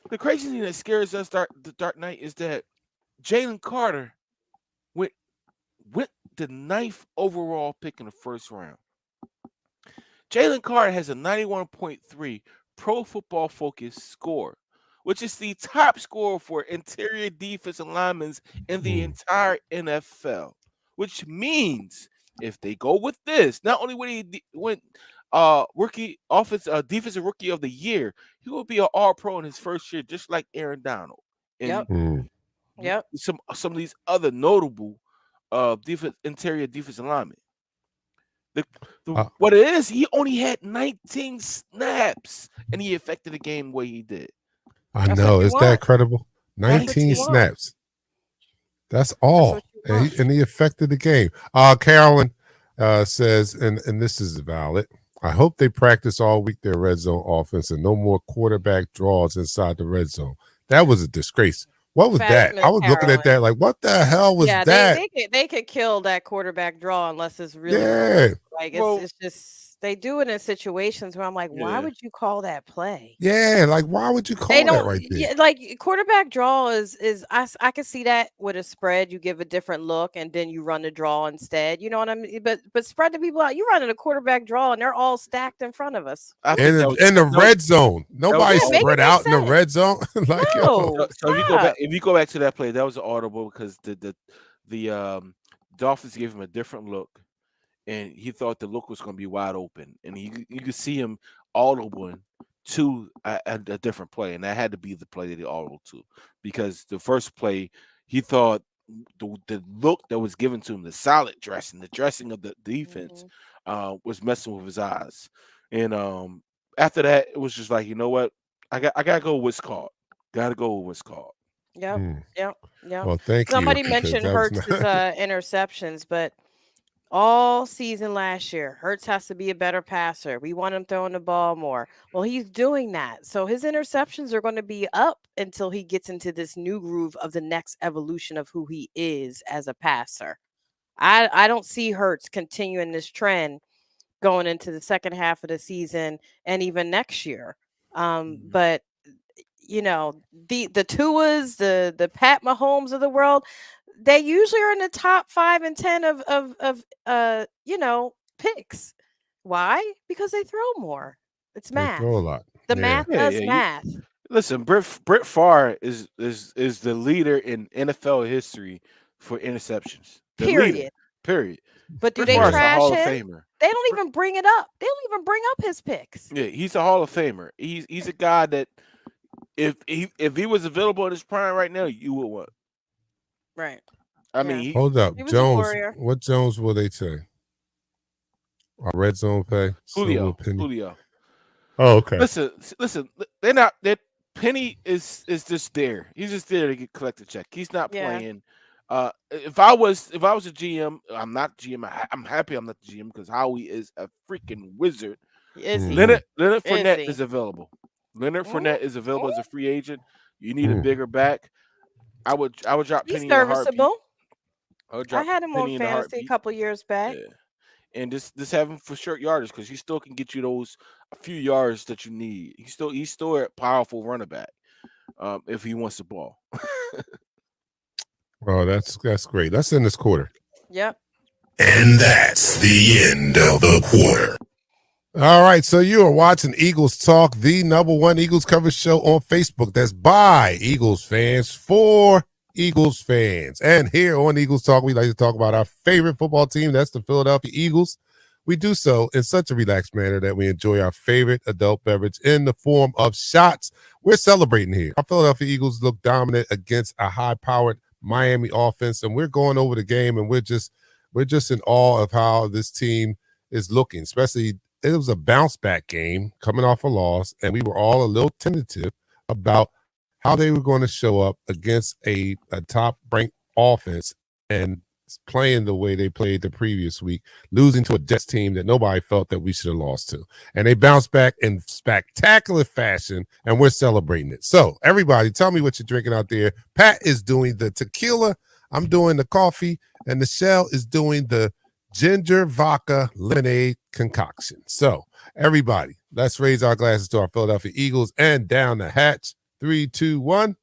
the crazy thing that scares us the Dark Knight is that Jalen Carter went went the ninth overall pick in the first round. Jalen Carter has a 91.3 Pro Football Focus score, which is the top score for interior defensive linemen in the Mm, entire NFL. Which means if they go with this, not only will he win rookie offense defensive rookie of the year, he will be an all pro in his first year, just like Aaron Donald and Yep. mm. Yep. some of these other notable interior defensive linemen. The, Uh, what it is, he only had 19 snaps and he affected the game the way he did. I That's what know. you Is that want. credible? That's what you 19 19. want. snaps. That's That's all. what you And want. he affected the game. Carolyn says, and this is valid. I hope they practice all week their red zone offense and no more quarterback draws inside the red zone. That was a disgrace. What was Facts, that? I Miss was looking at Carolyn. that like, what the hell was Yeah, they that? they could kill that quarterback draw unless it's really Yeah. correct. Like Well, it's just they do it in situations where I'm like, why yeah. would you call that play? Yeah. Like, why would you They call that don't right there? yeah, like quarterback draw is I can see that with a spread. You give a different look and then you run the draw instead. You know what I mean? But spread the people out. You running a quarterback draw and they're all stacked in front of us. I think In the that was red zone. that was Nobody Yeah, make audible. it spread make out in the sense. red zone. Like, yo. No, So stop. if you go back to that play, that was audible because the Dolphins gave him a different look, and he thought the look was going to be wide open, and you could see him audible to a different play, and that had to be the play that he audible to, because the first play he thought the look that was given to him, the solid dressing, the dressing of the defense, Mhm. was messing with his eyes, and After that, it was just like, you know what? I gotta go with what's called. Gotta go with what's called. Yep. Mm. Yep. Yep. Well, thank you, Somebody because mentioned that was not. Hurts's interceptions, but all season last year, Hurts has to be a better passer. We want him throwing the ball more. Well, he's doing that. So his interceptions are going to be up until he gets into this new groove of the next evolution of who he is as a passer. I don't see Hurts continuing this trend going into the second half of the season and even next year. Mhm. But the Tuas, the Pat Mahomes of the world, they usually are in the top 5 and 10 of picks. Why? Because they throw more. It's They throw a math. lot. The Yeah. math Yeah, does yeah. math. Listen, Brett Favre is the leader in NFL history for interceptions. The leader. Period. Period. But do Brett they Favre is Yeah. a trash Hall of him? Famer. They don't Brett- even bring it up. They don't even bring up his picks. Yeah, he's a Hall of Famer. He's a guy that if he was available in his prime right now, you would want. Right. I mean, Yeah. Hold He up, was a Jones. warrior. What Jones will they say? Our red zone pay, silver penny. Julio. Oh, okay. Listen. They're not. That Penny is just there. He's just there to get collect a check. He's not Yeah. playing. If I was a GM, I'm not GM. I'm happy I'm not the GM because Howie is a freaking wizard. Is he? Mm-hmm. Leonard Is Fournette he? is available. Leonard Mm, Fournette is available as mm. a free agent. You need a Mm. bigger back. I would drop He's Penny in a heartbeat. serviceable. I would I drop had him on Penny in a fantasy a heartbeat. couple years back. Yeah. And just have him for short yardage because he still can get you those a few yards that you need. He's still a powerful running back if he wants the ball. Oh, that's great. Let's end this quarter. Yep. And that's the end of the quarter. All right, so you are watching Eagles Talk, the number one Eagles coverage show on Facebook. That's by Eagles fans for Eagles fans. And here on Eagles Talk, we like to talk about our favorite football team. That's the Philadelphia Eagles. We do so in such a relaxed manner that we enjoy our favorite adult beverage in the form of shots. We're celebrating here. Our Philadelphia Eagles look dominant against a high-powered Miami offense, and we're going over the game, and we're just in awe of how this team is looking, especially it was a bounce back game coming off a loss, and we were all a little tentative about how they were going to show up against a top ranked offense and playing the way they played the previous week, losing to a Jets team that nobody felt that we should have lost to. And they bounced back in spectacular fashion, and we're celebrating it. So, everybody, tell me what you're drinking out there. Pat is doing the tequila, I'm doing the coffee, and Michelle is doing the ginger vodka lemonade concoction. So, everybody, let's raise our glasses to our Philadelphia Eagles and down the hatch. 3, 2, 1.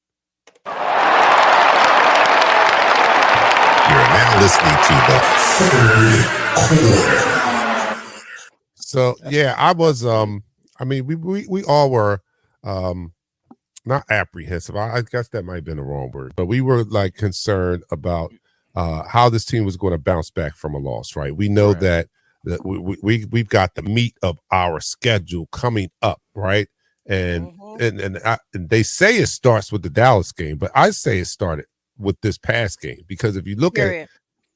You're now listening to the third quarter. So, yeah, I was I mean, we all were not apprehensive. I guess that might have been the wrong word, but we were like concerned about how this team was going to bounce back from a loss, right? We know Right. that we've got the meat of our schedule coming up, right? And Hmm. and they say it starts with the Dallas game, but I say it started with this past game because if you look at Period.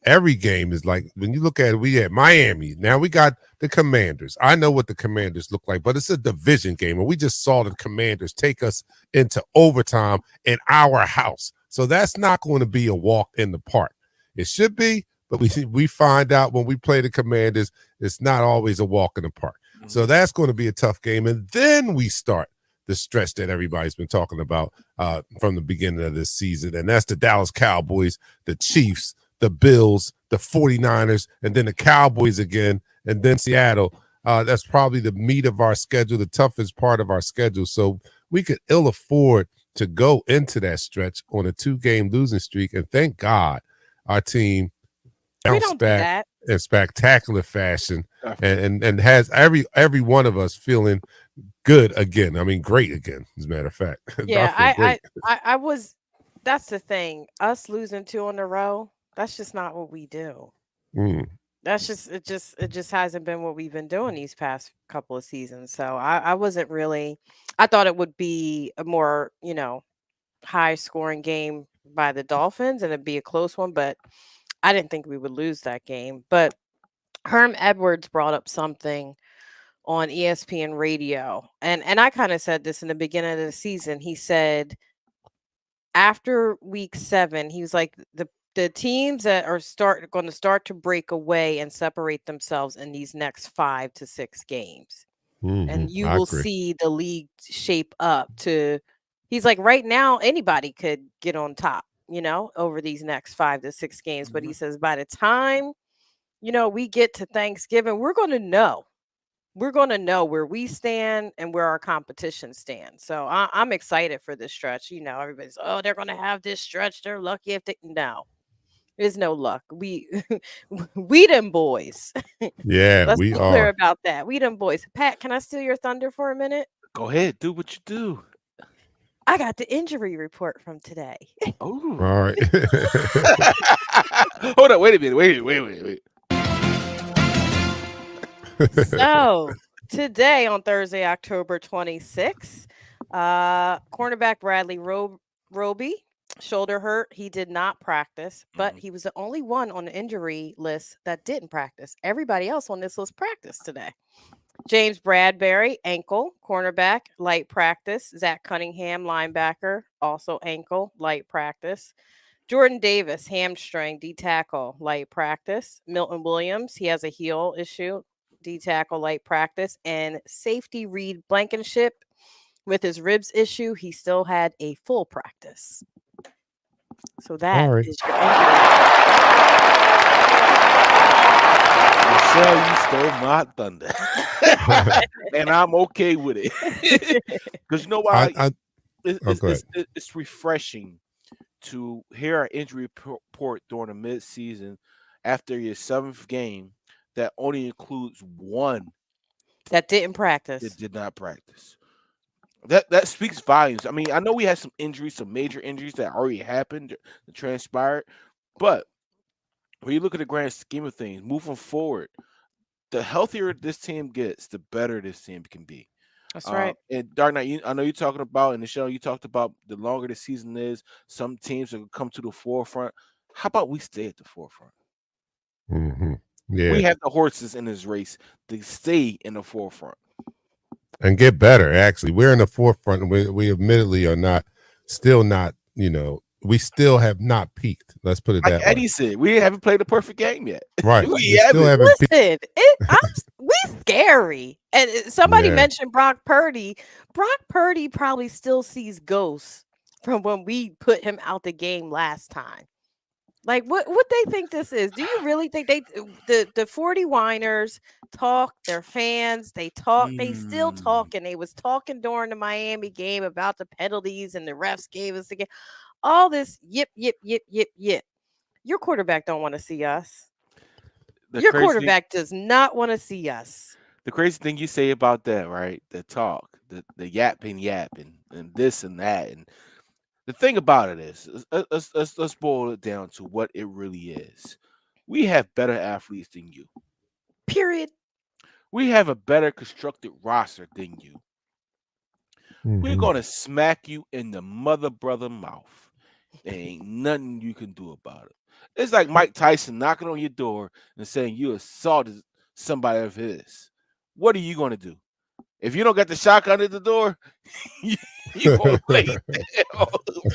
every game is like when you look at it, we had Miami. Now we got the Commanders. I know what the Commanders look like, but it's a division game, and we just saw the Commanders take us into overtime in our house. So that's not going to be a walk in the park. It should be, but we find out when we play the Commanders, it's not always a walk in the park. So Mhm. that's going to be a tough game, and then we start the stretch that everybody's been talking about from the beginning of this season, and that's the Dallas Cowboys, the Chiefs, the Bills, the 49ers, and then the Cowboys again, and then Seattle. That's probably the meat of our schedule, the toughest part of our schedule. So we could ill afford to go into that stretch on a 2-game losing streak. And thank God our team We bounced don't do back that. in spectacular fashion Definitely. and has every one of us feeling good again. I mean, great again, as a matter of fact. I Yeah, feel great. I was. That's the thing. Us losing two in a row. That's just not what we do. Mm. That's just it just hasn't been what we've been doing these past couple of seasons. So I wasn't really. I thought it would be a more high scoring game by the Dolphins and it'd be a close one, but I didn't think we would lose that game. But Herm Edwards brought up something on ESPN radio. And I kind of said this in the beginning of the season. He said after week 7, he was like the teams that are going to start to break away and separate themselves in these next 5 to 6 games. And you I will agree. see the league shape up to, he's like, right now anybody could get on top, over these next 5 to 6 games, but he Mhm. says by the time, we get to Thanksgiving, we're going to know where we stand and where our competition stands. So I'm excited for this stretch. Everybody's, oh, they're going to have this stretch. They're lucky if they, no, there's no luck. We them boys. Yeah, Let's we be clear are. about that. We them boys. Pat, can I steal your thunder for a minute? Go ahead, do what you do. I got the injury report from today. Oh. All right. Hold on, wait a minute. Wait. So today on Thursday, October 26th, cornerback Bradley Roby, shoulder hurt. He did not practice, but Mhm. he was the only one on the injury list that didn't practice. Everybody else on this list practiced today. James Bradbury, ankle, cornerback, light practice. Zach Cunningham, linebacker, also ankle, light practice. Jordan Davis, hamstring, D tackle, light practice. Milton Williams, he has a heel issue, D tackle, light practice. And safety Reed Blankenship, with his ribs issue, he still had a full practice. So All that right. is your injury Michelle, you stole my thunder. And I'm okay with it. Because you know I, why? I, It, oh, it's, go ahead. it's, it's refreshing to hear an injury report during the midseason after your 7th game that only includes one that didn't that practice. did not practice. That speaks volumes. I mean, I know we had some injuries, some major injuries that already happened, that transpired, but when you look at the grand scheme of things, moving forward, the healthier this team gets, the better this team can be. That's right. And Dark Knight, I know you're talking about in the show. You talked about the longer the season is, some teams will come to the forefront. How about we stay at the forefront? Hmm. Yeah, We have the horses in this race to stay in the forefront. and get better. Actually, we're in the forefront. And we admittedly are not, still not. We still have not peaked. Let's put it Like that way. Eddie said, we haven't played a perfect game yet. Right. We We still haven't. haven't peaked. Listen, we scary. And somebody Yeah. mentioned Brock Purdy. Brock Purdy probably still sees ghosts from when we put him out the game last time. Like what they think this is? Do you really think the 40 whiners talk, their fans, they still Mm, talking. They was talking during the Miami game about the penalties and the refs gave us again. All this yip, yip, yip, yip, yip. Your quarterback don't want to see us. the Your crazy quarterback does not want to see us. the crazy thing you say about that, right? The talk, the yapping, and this and that, and the thing about it is, let's boil it down to what it really is. We have better athletes than you. Period. We have a better constructed roster than you. We're Hmm. gonna smack you in the mother brother mouth. There ain't nothing you can do about it. It's like Mike Tyson knocking on your door and saying you assaulted somebody of his. What are you gonna do? If you don't get the shotgun at the door, you, you gonna lay down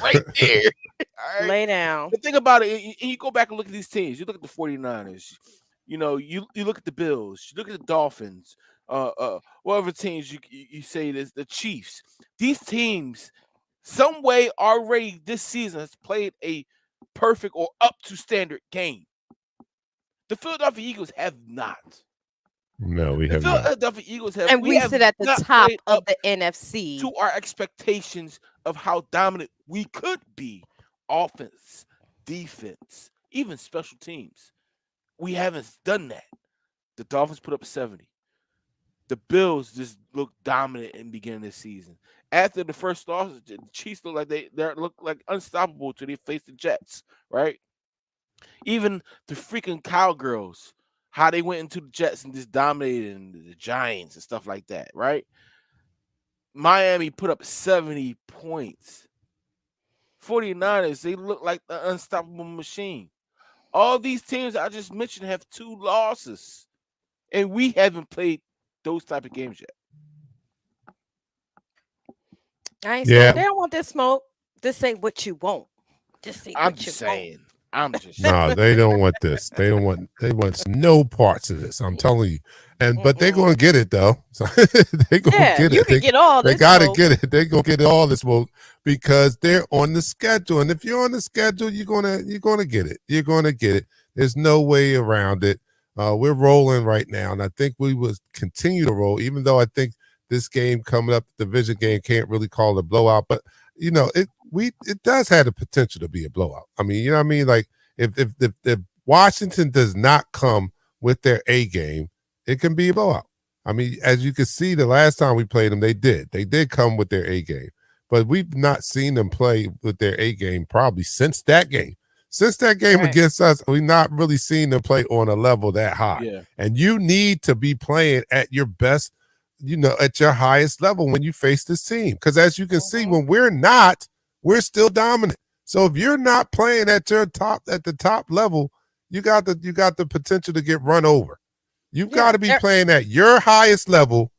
right there. All right. Lay down. The thing about it, and you go back and look at these teams. You look at the 49ers. You look at the Bills. You look at the Dolphins. Whatever teams you say this, the Chiefs. These teams, some way already this season has played a perfect or up to standard game. The Philadelphia Eagles have not. No, we The have not. Philadelphia Eagles And we we have sit at the not top played of up the NFC. to our expectations of how dominant we could be, offense, defense, even special teams. We haven't done that. The Dolphins put up 70. The Bills just looked dominant in the beginning of the season. After the first loss, the Chiefs look like they look like unstoppable till they face the Jets, right? Even the freaking Cowgirls, how they went into the Jets and just dominated the Giants and stuff like that, right? Miami put up 70 points. 49ers, they look like the unstoppable machine. All these teams I just mentioned have 2 losses, and we haven't played those type of games yet. I ain't Yeah. saying they don't want this smoke. Just say what you want. Just say I'm what you just want. saying. I'm just No, they don't want this. They want no parts of this. I'm telling you. But they're gonna get it though. So they're gonna Yeah, get you it. can get all They this gotta smoke. get it. They're gonna get all this smoke because they're on the schedule. And if you're on the schedule, you're gonna get it. You're gonna get it. There's no way around it. We're rolling right now, and I think we will continue to roll, even though I think this game coming up, the division game, can't really call it a blowout. But it does have the potential to be a blowout. I mean, you know what I mean? Like if Washington does not come with their A game, it can be a blowout. I mean, as you can see, the last time we played them, they did come with their A game, but we've not seen them play with their A game probably since that game. Since that game Right. against us, we've not really seen them play on a level that high. Yeah. And you need to be playing at your best, at your highest level when you face this team. Because as you can see, when we're not, we're still dominant. So if you're not playing at the top level, you got the potential to get run over. You've got to be playing at your highest level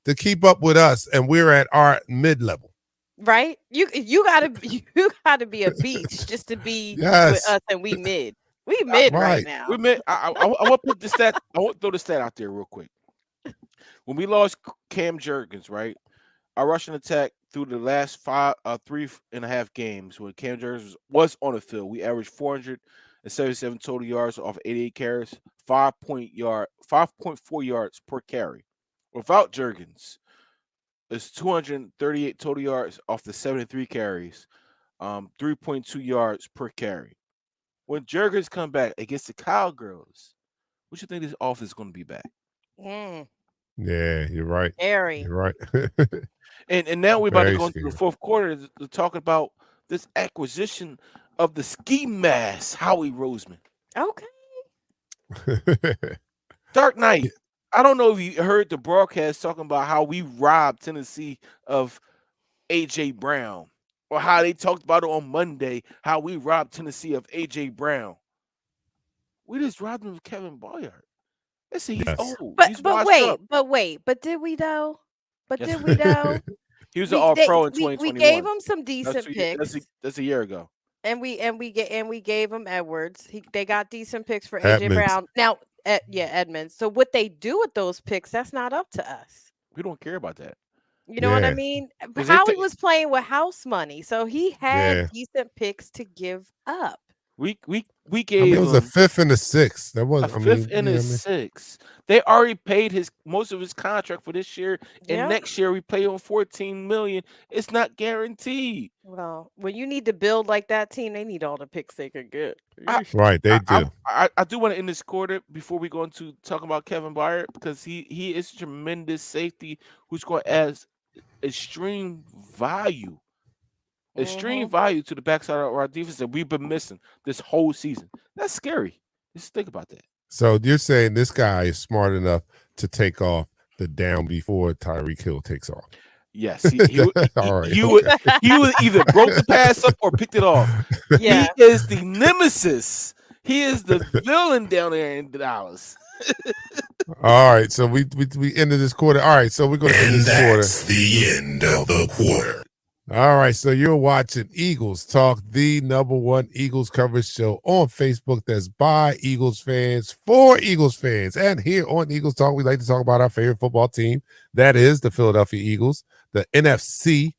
to keep up with us, and we're at our mid level. Right? You gotta be a beach just to be with us, and we mid. We mid right now. We mid. I want to put the stat. I want to throw the stat out there real quick. When we lost Cam Jurgens, right? Our rushing attack through the last 3.5 games when Cam Jurgens was on the field, we averaged 477 total yards off 88 carries, 5.4 yards per carry. Without Jurgens, it's 238 total yards off the 73 carries, 3.2 yards per carry. When Jurgens come back against the Cowgirls, what you think this offense is going to be back? Yeah, you're right. Scary. You're right. And now we're about to Very go into the scary. fourth quarter to talk about this acquisition of the ski mask, Howie Roseman. Okay. Dark Knight. I don't know if you heard the broadcast talking about how we robbed Tennessee of A.J. Brown, or how they talked about it on Monday, how we robbed Tennessee of A.J. Brown. We just robbed him of Kevin Boyard. Listen, he's old. He's washed up. But did we though? But did we though? He was an All-Pro in We 2021. gave him some decent picks. That's a year ago. And we gave him Edwards. They got decent picks for AJ Edmonds. Brown. Now, Edmonds. So what they do with those picks, that's not up to us. We don't care about that. You know what I Yeah. mean? 'Cause Howie was playing with house money, so he had Yeah. decent picks to give up. We I gave mean, it was a him fifth and a sixth. That was a fifth and a sixth. They already paid most of his contract for this year, and Yeah. next year we pay him $14 million. It's not guaranteed. Well, when you need to build like that team, they need all the picks they can get. Right, they do. I do want to end this quarter before we go into talking about Kevin Byard, because he is a tremendous safety who's going to add extreme value to the backside of our defense that we've been missing this whole season. That's scary. Just think about that. So you're saying this guy is smart enough to take off the down before Tyreek Hill takes off? Yes, he would either broke the pass up or picked it off. Yeah. He is the nemesis. He is the villain down there in Dallas. All right, so we ended this quarter. All right, so we're going to end this quarter. That's the end of the quarter. All right, so you're watching Eagles Talk, the #1 Eagles coverage show on Facebook that's by Eagles fans for Eagles fans. And here on Eagles Talk, we like to talk about our favorite football team. That is the Philadelphia Eagles, the NFC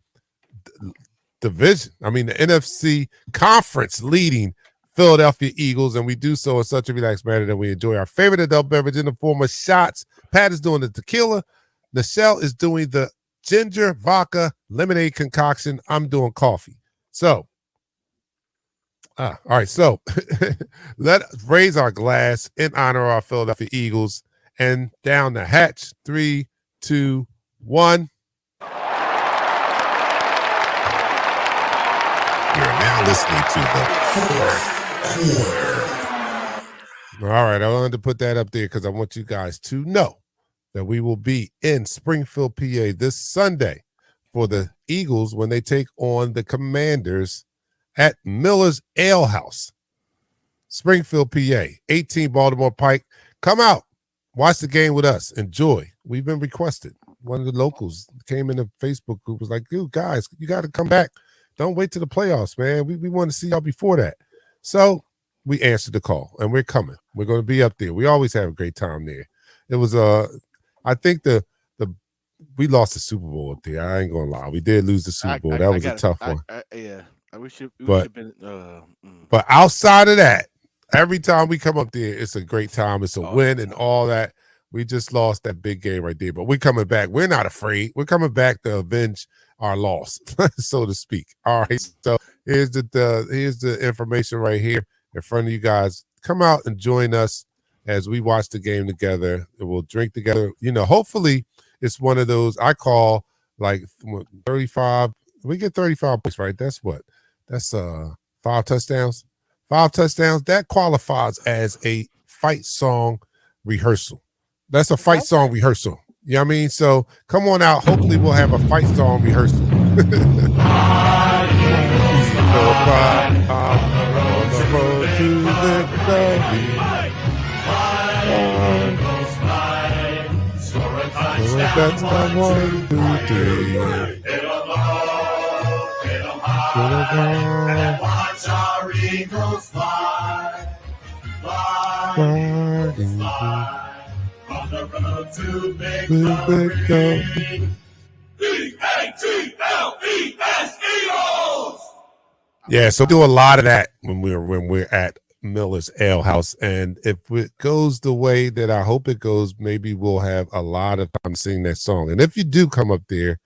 division. I mean, the NFC conference leading Philadelphia Eagles, and we do so in such a relaxed manner that we enjoy our favorite adult beverage in the form of shots. Pat is doing the tequila. Nichelle is doing the ginger vodka lemonade concoction. I'm doing coffee. So, all right. So let's raise our glass in honor of our Philadelphia Eagles and down the hatch. 3, 2, 1. You're now listening to the fourth quarter. All right. I wanted to put that up there because I want you guys to know that we will be in Springfield, PA this Sunday for the Eagles when they take on the Commanders at Miller's Ale House. Springfield, PA, 18 Baltimore Pike. Come out. Watch the game with us. Enjoy. We've been requested. One of the locals came in the Facebook group, was like, dude, guys, you got to come back. Don't wait till the playoffs, man. We want to see y'all before that. So we answered the call and we're coming. We're going to be up there. We always have a great time there. It was I think the we lost the Super Bowl up there. I ain't gonna lie. We did lose the Super Bowl. That I was a got tough one. yeah. We should But have been. but outside of that, every time we come up there, it's a great time. It's a Oh, win and all that. We just lost that big game right there, but we're coming back. We're not afraid. We're coming back to avenge our loss, so to speak. All right. So here's the information right here in front of you guys. Come out and join us as we watch the game together. We'll drink together. Hopefully it's one of those I call like 35. We get 35 points, right? That's what? That's 5 touchdowns. 5 touchdowns. That qualifies as a fight song rehearsal. That's a fight song rehearsal. You know what I mean? So come on out. Hopefully we'll have a fight song rehearsal. That's the 1, 2, 3. Watch our eagles fly, fly, fly, on the road to victory. EATLES Eagles! Yeah, so do a lot of that when we're at Miller's Ale House, and if it goes the way that I hope it goes, maybe we'll have a lot of time to sing that song. And if you do come up there,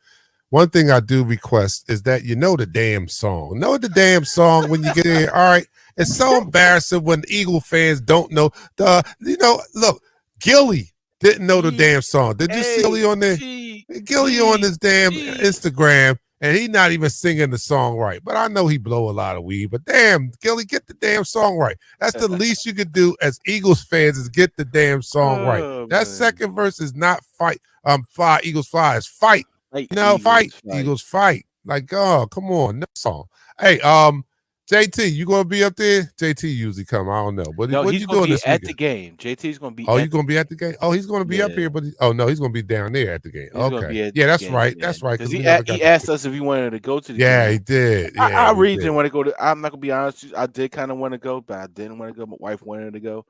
one thing I do request is that you know the damn song. Know the damn song when you get there. All right. It's so embarrassing when Eagle fans don't know look, Gilly didn't know the damn song. Did you see Gilly on there? Gilly on this damn Instagram, and he not even singing the song right. But I know he blow a lot of weed. But damn, Gilly, get the damn song right. That's the least you could do as Eagles fans is get the damn song right. That second verse is not fight. Fly Eagles fly. It's fight. Fight Eagles fight. Like, oh, come on, no song. Hey, JT, you gonna be up there? JT usually come. I don't know. What you doing this at weekend? the game. JT's gonna be. Oh, you gonna be at the game? Oh, he's gonna be up here, but he's gonna be down there at the game. Okay, yeah, that's right. That's right. Because he asked us if we wanted to go to the game. Yeah, he did. Yeah, I really didn't want to go. I'm not gonna be honest. I did kind of want to go, but I didn't want to go. My wife wanted to go.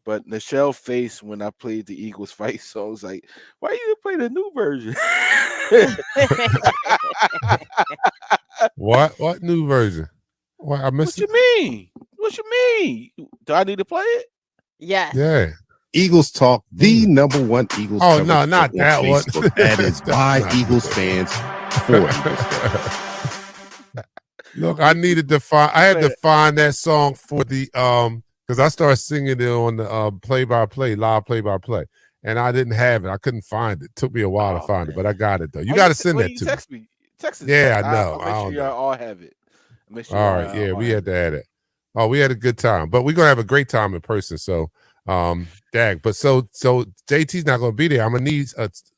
But Nichelle face when I played the Eagles fight song, I was like, why you play the new version? What new version? What I missed? What you mean? What you mean? Do I need to play it? Yes. Yeah. Eagles Talk, the number one Eagles. Oh no, not that one. That is by Eagles fans for Look, I needed to find. I had to find that song for the because I started singing it on the play-by-play, live play-by-play, and I didn't have it. I couldn't find it. Took me a while to find it, but I got it though. You got to send that to text me. Text it. Yeah, I know. I'll make sure y'all all have it. All right, yeah, we had to add it. Oh, we had a good time, but we're gonna have a great time in person. So, but so JT's not gonna be there. I'm gonna need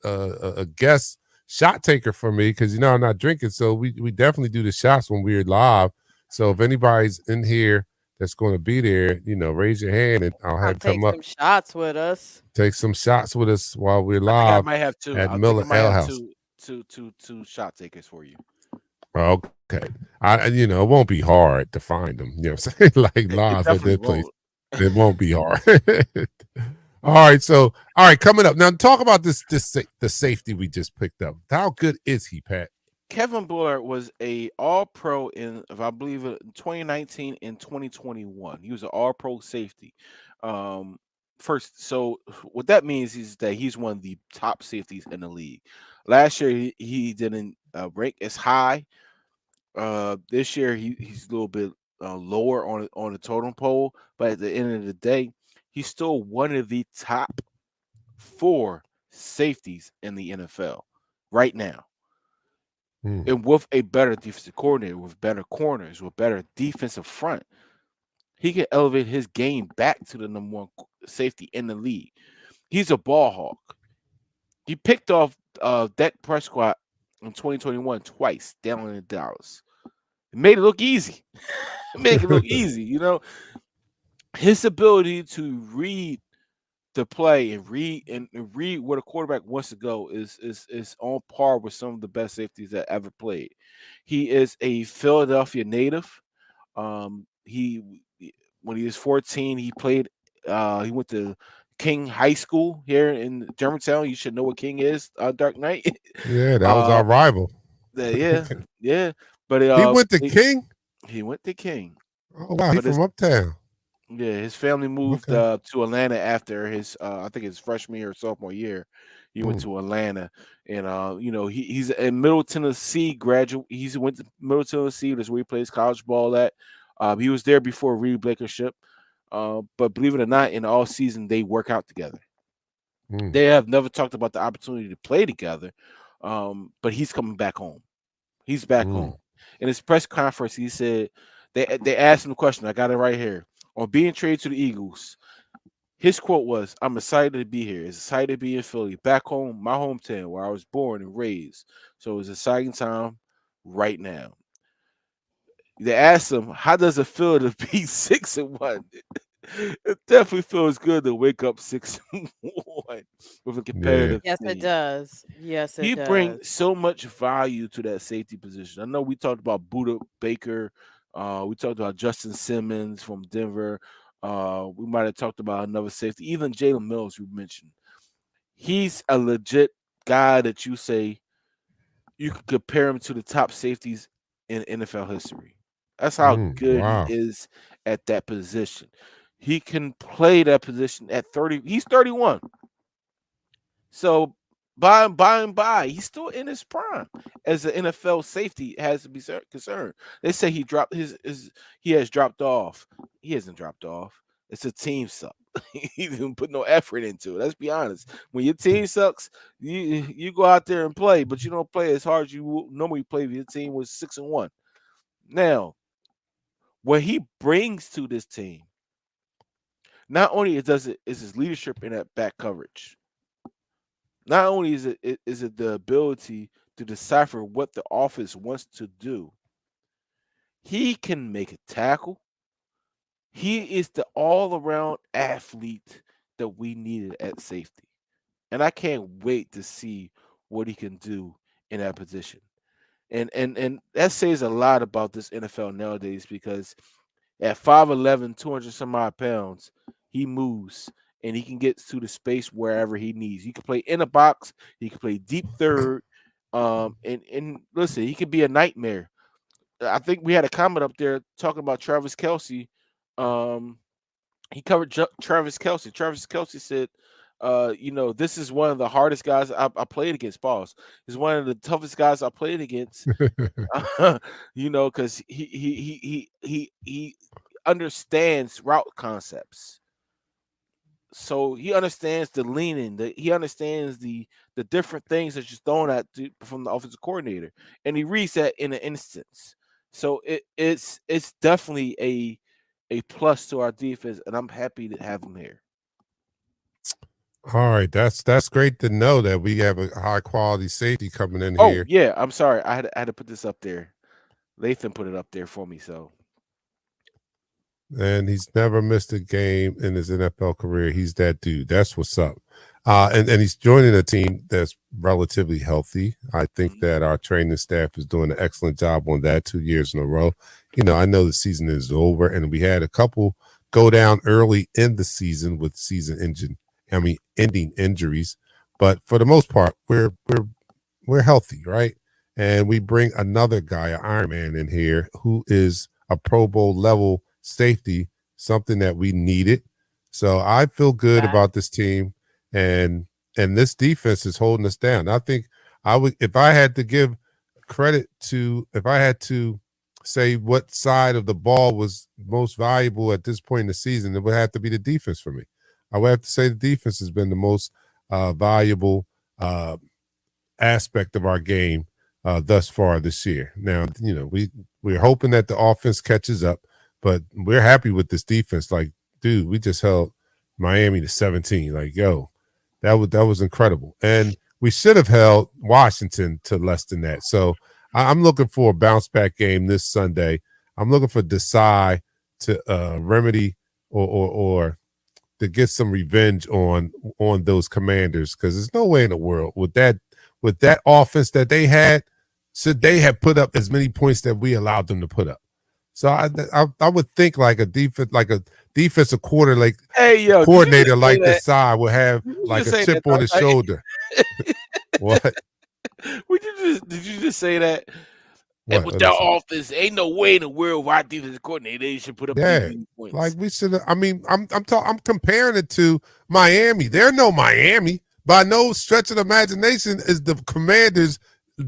a guest shot taker for me because I'm not drinking. So we definitely do the shots when we're live. So if anybody's in here that's going to be there, raise your hand and I'll have take come up. Some shots with us. Take some shots with us while we're live. I might have two. At Miller Ale House. Two shot takers for you. Okay, it won't be hard to find them. You know what I'm saying? Like live at this place, it won't be hard. All right, coming up now. Talk about the safety we just picked up. How good is he, Pat? Kevin Bullard was a All-Pro in, if I believe it, 2019 and 2021. He was an All-Pro safety. First, so what that means is that he's one of the top safeties in the league. Last year he didn't rank as high. This year he's a little bit lower on the totem pole, but at the end of the day, he's still one of the top 4 safeties in the NFL right now. And with a better defensive coordinator, with better corners, with better defensive front, he can elevate his game back to the number 1 safety in the league. He's a ball hawk. He picked off Dak Prescott in 2021 twice down in Dallas. It made it look easy. His ability to read to play and read where the quarterback wants to go is on par with some of the best safeties that ever played. He is a Philadelphia native. He when he was 14, he played. He went to King High School here in Germantown. You should know what King is, Dark Knight. Yeah, that was uh, our rival. yeah, yeah. But He went to King. he went to King. Oh wow, he But his from uptown. Yeah, his family moved Okay. to Atlanta after his I think his freshman or sophomore year. He went Mm, to Atlanta, and he's in Middle Tennessee graduate. He's went to Middle Tennessee. That's where he plays college ball at. He was there before Reed Blankenship. But believe it or not, in all season they work out together. mm, They have never talked about the opportunity to play together. But he's coming back home. He's back mm. home. In his press conference, he said they asked him a question. I got it right here. On being traded to the Eagles, his quote was, "I'm excited to be here. It's excited to be in Philly, back home, my hometown, where I was born and raised. So it's an exciting time right now." They asked him, "How does it feel to be 6-1?" It definitely feels good to wake up 6-1 with a Yeah. competitive Yes, it team. does. Yes, it He does. brings so much value to that safety position. I know we talked about Buda Baker. We talked about Justin Simmons from Denver. We might have talked about another safety, even Jalen Mills, we mentioned. He's a legit guy that you say you could compare him to the top safeties in NFL history. That's how good he Wow. is at that position. He can play that position at 30. He's 31. So by, he's still in his prime as an NFL safety has to be concerned. They say he dropped his he has dropped off. He hasn't dropped off. It's a team suck. He didn't put no effort into it. Let's be honest. When your team sucks, you go out there and play, but you don't play as hard as you normally play if your team was 6-1. Now, what he brings to this team, not only is his leadership in that back coverage. Not only is it the ability to decipher what the offense wants to do, he can make a tackle. He is the all-around athlete that we needed at safety. And I can't wait to see what he can do in that position. And that says a lot about this NFL nowadays because at 5'11", 200 some odd pounds, he moves and he can get to the space wherever he needs. He can play in a box, he can play deep third. And listen, he could be a nightmare. I think we had a comment up there talking about Travis Kelsey. Um, he covered Travis Kelsey. Travis Kelsey said, this is one of the hardest guys I played against. Balls. He's one of the toughest guys I played against. Because he understands route concepts. So he understands the leaning. He understands the different things that you're throwing from the offensive coordinator, and he reads that in an instance. So it's definitely a plus to our defense, and I'm happy to have him here. All right, that's great to know that we have a high quality safety coming in Oh here. yeah, I'm sorry. I had to put this up there. Lathan put it up there for me. So And he's never missed a game in his NFL career. He's that dude. That's what's up. And he's joining a team that's relatively healthy. I think mhm. that our training staff is doing an excellent job on that 2 years in a row. I know the season is over, and we had a couple go down early in the season with ending injuries. But for the most part, we're healthy, right? And we bring another guy, an Iron Man, in here who is a Pro Bowl level safety, something that we needed. So I feel good Fact. about this team, and this defense is holding us down. I think I would, if I had to give credit to, if I had to say what side of the ball was most valuable at this point in the season, it would have to be the defense for me. I would have to say the defense has been the most valuable aspect of our game thus far this year. Now, we're hoping that the offense catches up, but we're happy with this defense. Like, dude, we just held Miami to 17. Like, yo, that was incredible, and we should have held Washington to less than that. So I'm looking for a bounce back game this Sunday. I'm looking for Desai to remedy or to get some revenge on those Commanders, because there's no way in the world with that offense that they had should they have put up as many points that we allowed them to put up. So I would think like a defensive Hey, yo, did you coordinator just say like that? this side would have Did you like just a say that? chip on his shoulder. What? Did you just say that? And What? with What their is it? offense, ain't no way in the world why defensive coordinator they should put up these Yeah. many Like points. we should have. I mean, I'm comparing it to Miami. They're no Miami. By no stretch of the imagination is the Commanders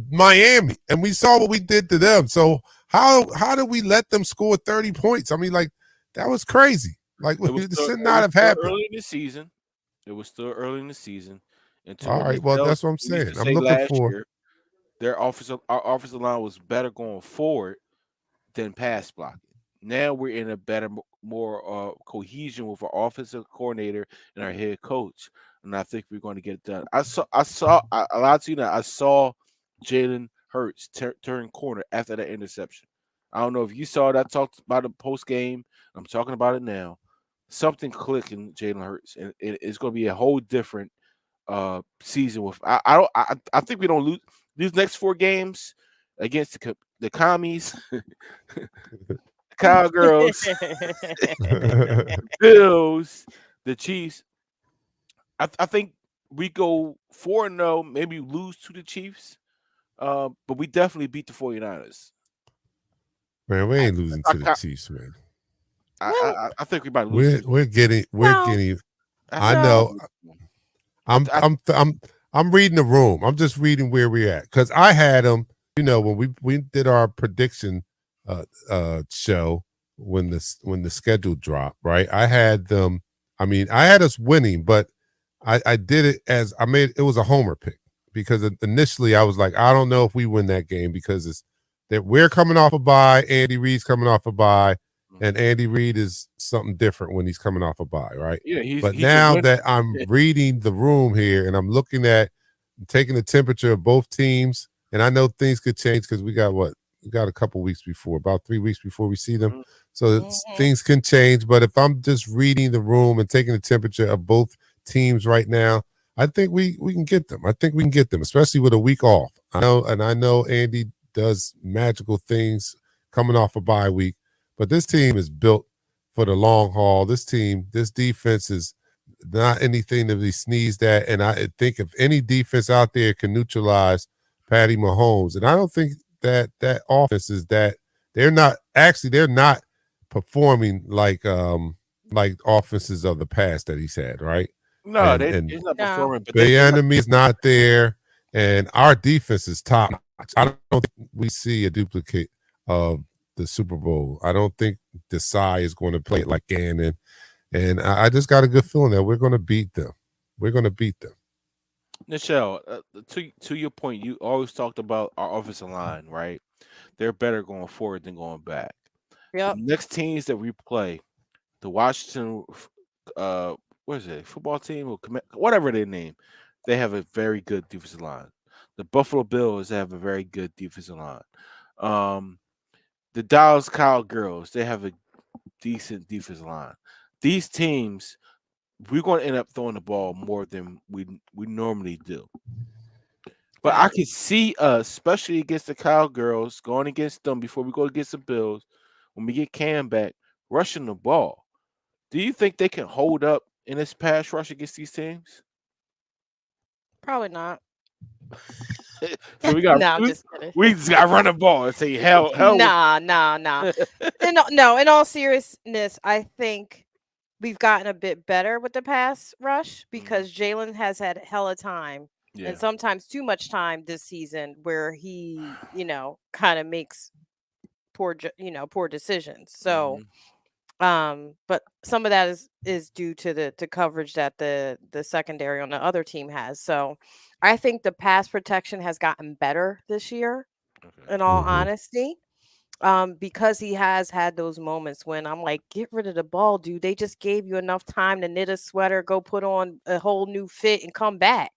Miami. And we saw what we did to them. So how did we let them score 30 points? I mean, like, that was crazy. Like, this should It not was have still happened. early in the season. It was still early in the season. And to All what right. Well, Michelle that's what I'm used saying. to I'm say looking last for year, our offensive line was better going forward than pass blocking. Now we're in a better, more cohesion with our offensive coordinator and our head coach, and I think we're going to get it done. I lied to you now. I saw Jalen Hurts turn corner after that interception. I don't know if you saw that. I talked about it post game. I'm talking about it now. Something clicking Jalen Hurts, and it's going to be a whole different season. With I think we don't lose these next 4 games against the commies, Cowgirls, Bills, the Chiefs. I think we go 4-0, maybe lose to the Chiefs, but we definitely beat the 49ers. man. We ain't losing I, to the I, Chiefs, man. Well, I think we might lose to We're the we're Chiefs. getting we're no, getting. I I think we no. might know. lose to them. I'm I, I'm I'm I'm reading the room. I'm just reading where we're at because I had them. When we did our prediction show when the schedule dropped, right? I had them. I mean, I had us winning, but I did it as I made it was a homer pick because initially I was like, I don't know if we win that game because it's that we're coming off a bye. Andy Reid's coming off a bye, and Mhm. Andy Reid is something different when he's coming off a bye, right? Yeah, But he's a now winner. that I'm reading the room here and I'm looking at taking the temperature of both teams, and I know things could change because we got a couple weeks before, about 3 weeks before we see them. Mhm. So Mhm. things can change. But if I'm just reading the room and taking the temperature of both teams right now, I think we can get them. I think we can get them, especially with a week off. I know Andy does magical things coming off a bye week, but this team is built for the long haul. This defense is not anything to be sneezed at. And I think if any defense out there can neutralize Patty Mahomes, and I don't think that offense is that they're not performing like offenses of the past that he's had, right? No, And they're not No. performing, but the they're not. enemy is not there, and our defense is top notch. I don't think we see a duplicate of the Super Bowl. I don't think Desai is going to play it like Gannon, and I just got a good feeling that we're going to beat them. We're going to beat them. Nichelle, to your point, you always talked about our offensive line, right? They're better going forward than going back. The Yep. next teams that we play, the Washington, what is it, football team or whatever they name, they have a very good defensive line. The Buffalo Bills have a very good defensive line. Um, the Dallas Cowgirls, they have a decent defensive line. These teams, we're going to end up throwing the ball more than we normally do. But I Right. can see us, especially against the Cowgirls, going against them before we go against the Bills, when we get Cam back, rushing the ball. Do you think they can hold up in this pass rush against these teams? Probably not. So No, I'm just kidding. we just got to run the ball and say hell with. Nah, nah, nah. No, in all seriousness, I think we've gotten a bit better with the pass rush Mhm. because Jalen has had hella time and Yeah. sometimes too much time this season where he, kind of makes poor decisions. So, Hmm. but some of that is due to the coverage that the secondary on the other team has. So, I think the pass protection has gotten better this year, Okay. in all Mm-hmm. honesty, because he has had those moments when I'm like, get rid of the ball, dude. They just gave you enough time to knit a sweater, go put on a whole new fit, and come back.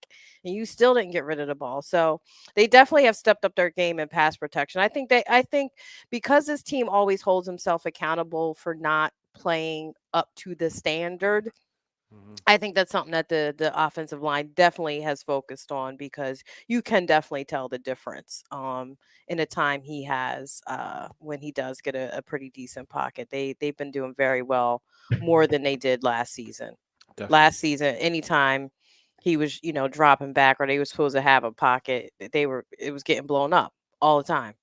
And you still didn't get rid of the ball. So they definitely have stepped up their game in pass protection. I think because this team always holds himself accountable for not playing up to the standard, Mhm. I think that's something that the offensive line definitely has focused on because you can definitely tell the difference in the time he has when he does get a pretty decent pocket. They've been doing very well more than they did last season. Definitely. Last season, anytime he was, dropping back or they were supposed to have a pocket, it was getting blown up all the time.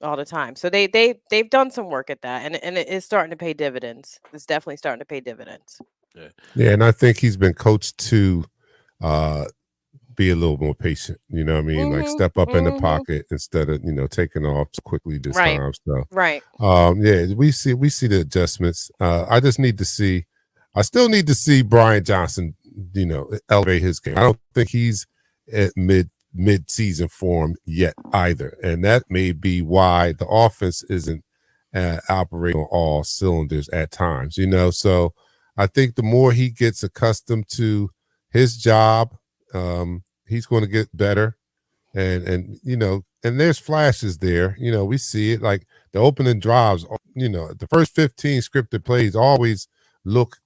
All the time. So they've done some work at that and it is starting to pay dividends. It's definitely starting to pay dividends. Yeah. Yeah, and I think he's been coached to uh be a little more patient. You know what I mean? Like Mhm. step up in the Mhm. pocket instead of taking off quickly this Right. time. So Right. yeah, we see the adjustments. I just need to see. I still need to see Brian Johnson, elevate his game. I don't think he's at mid season form yet either, and that may be why the offense isn't operating on all cylinders at times. So I think the more he gets accustomed to his job, he's going to get better and there's flashes there. We see it like the opening drives. The first 15 scripted plays always look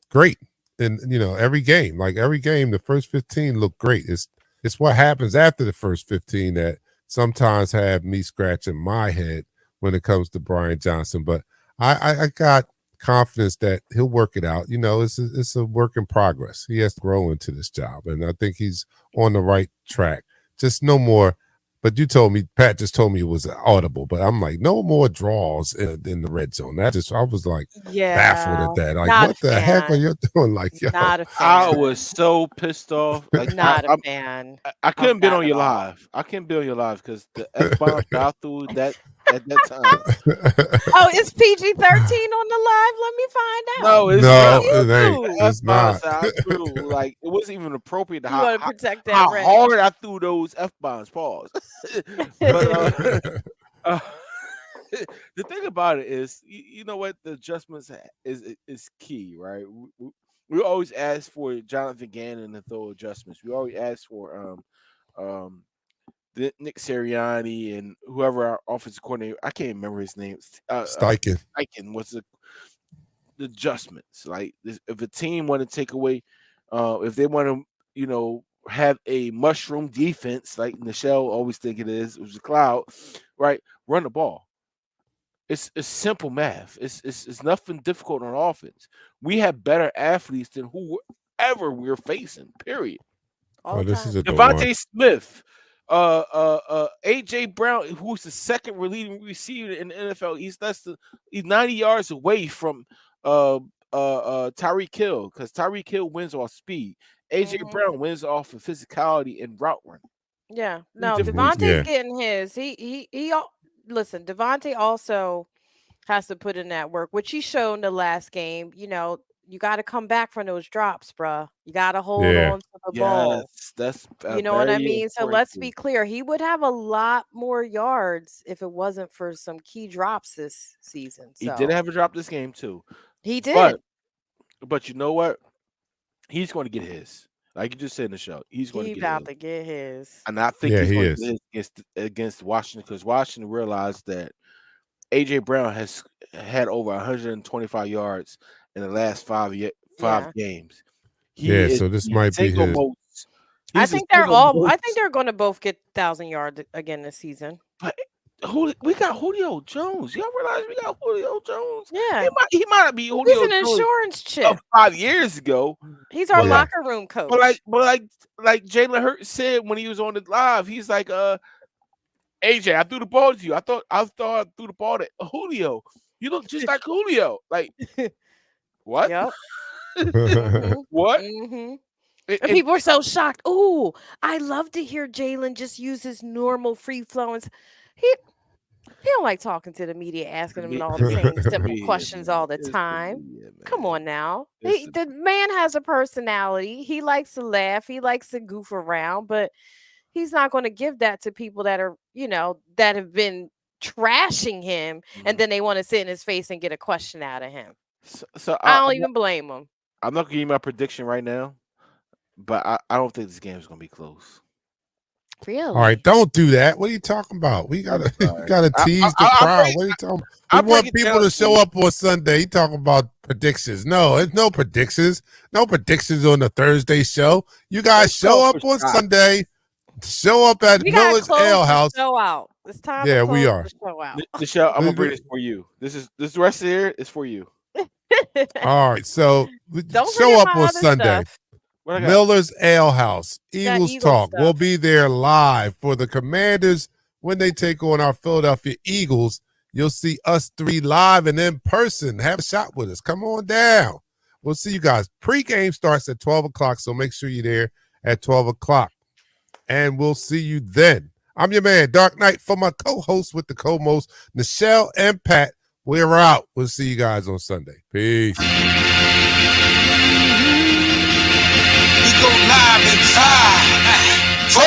great in every game. Like every game, the first 15 look great. It's what happens after the first 15 that sometimes have me scratching my head when it comes to Brian Johnson. But I got confidence that he'll work it out. It's a work in progress. He has to grow into this job, and I think he's on the right track. Just no more. But you told me, Pat just told me it was audible. But I'm like, no more draws in the red zone. I was like baffled Yeah. at that. Like, Not a what the heck are fan. you doing? Like, yo, Not a I was fan. so pissed off. Like Not a fan I of couldn't be that on at your all. live. I couldn't be on your live because the F bomb I threw that at that time. Oh, it's PG-13 on the live. Let me find out. No, it's Look at not. no, But it ain't. the YouTube. F It's bombs not. that I threw, like it wasn't even appropriate to You want to protect that how red. hard I threw those F bombs. Pause. But uh, the thing about it is, you know what, the adjustments is key, right? We always ask for Jonathan Gannon to throw adjustments. We always ask for um Nick Sirianni and whoever our offensive coordinator. I can't remember his name. Steichen. Steichen was the adjustments. Like if a team want to take away, if they want to, have a mushroom defense like Michelle always think it was a cloud, right? Run the ball. It's simple math. It's nothing difficult on offense. We have better athletes than whoever we're facing. Period. All Oh, the this is time. a good one. Devontae Smith, AJ Brown, who's the second leading receiver in the NFL. He's 90 yards away from Tyreek Hill because Tyreek Hill wins off speed. AJ Hmm. Brown wins off of physicality and route running. Yeah. Two No, different Devontae's Yeah, getting his. Listen, Devontae also has to put in that work, which he showed in the last game. You got to come back from those drops, bruh. You got to hold yeah. on to the ball. Yes, that's You know what I very mean? So important let's be too. clear. He would have a lot more yards if it wasn't for some key drops this season. He did So have a drop this game too, he but did. you know what? He's going to get his. Like you just said in the show, he's going to He get about his. to get his. And I think Yeah, he's he going to get is. his against Washington because Washington realized that AJ Brown has had over 125 yards in the last five Yeah. games. He Yeah, is so this the might be single his. most. He's the single I think most. they're going to both get 1,000 yards again this season. But we got Julio Jones. Y'all realize we got Julio Jones. Yeah. He might not be He's Julio an Jones insurance of chip. 5 years ago, He's our but Yeah. locker room but like coach. but like like Jalen Hurts said when he was on the live, he's like AJ, I threw the ball to you. I threw the ball to Julio. You look just like Julio. Like what? Yep. Mhm. What? Mhm. And, And and people are so shocked. Oh, I love to hear Jalen just use his normal free flowing. He don't like talking to the media, asking them all the same it's the simple media, questions man. all the It's the time. media, Come man. on now. It's the The man has a personality. He likes to laugh. He likes to goof around, but he's not going to give that to people that are, that have been trashing him and Mhm. then they want to sit in his face and get a question out of him. So I don't even blame him. I'm not gonna give you my prediction right now, but I don't think this game is gonna be close. Really? All right, don't do that. What are you talking about? We gotta we gotta tease the crowd. What are you talking about? We want people to show up on Sunday. You talking about predictions? No, there's no predictions. No predictions on the Thursday show. You guys show up on Sunday. Show up at We gotta Miller's close Ale the House. show out. It's time Yeah, to we close are. the show out. Michelle, I'm gonna bring this for you. This rest of here is for you. All right, so Don't show forget up my on other Sunday. stuff. What I got? Miller's Ale House, Got Eagles Eagle Talk. stuff. We'll be there live for the Commanders when they take on our Philadelphia Eagles. You'll see us three live and in person. Have a shot with us. Come on down. We'll see you guys. Pre-game starts at 12 o'clock, so make sure you're there at 12 o'clock. And we'll see you then. I'm your man, Dark Knight, for my co-host with the co-most, Nichelle and Pat. We're out. We'll see you guys on Sunday. Peace. We go live inside. 4,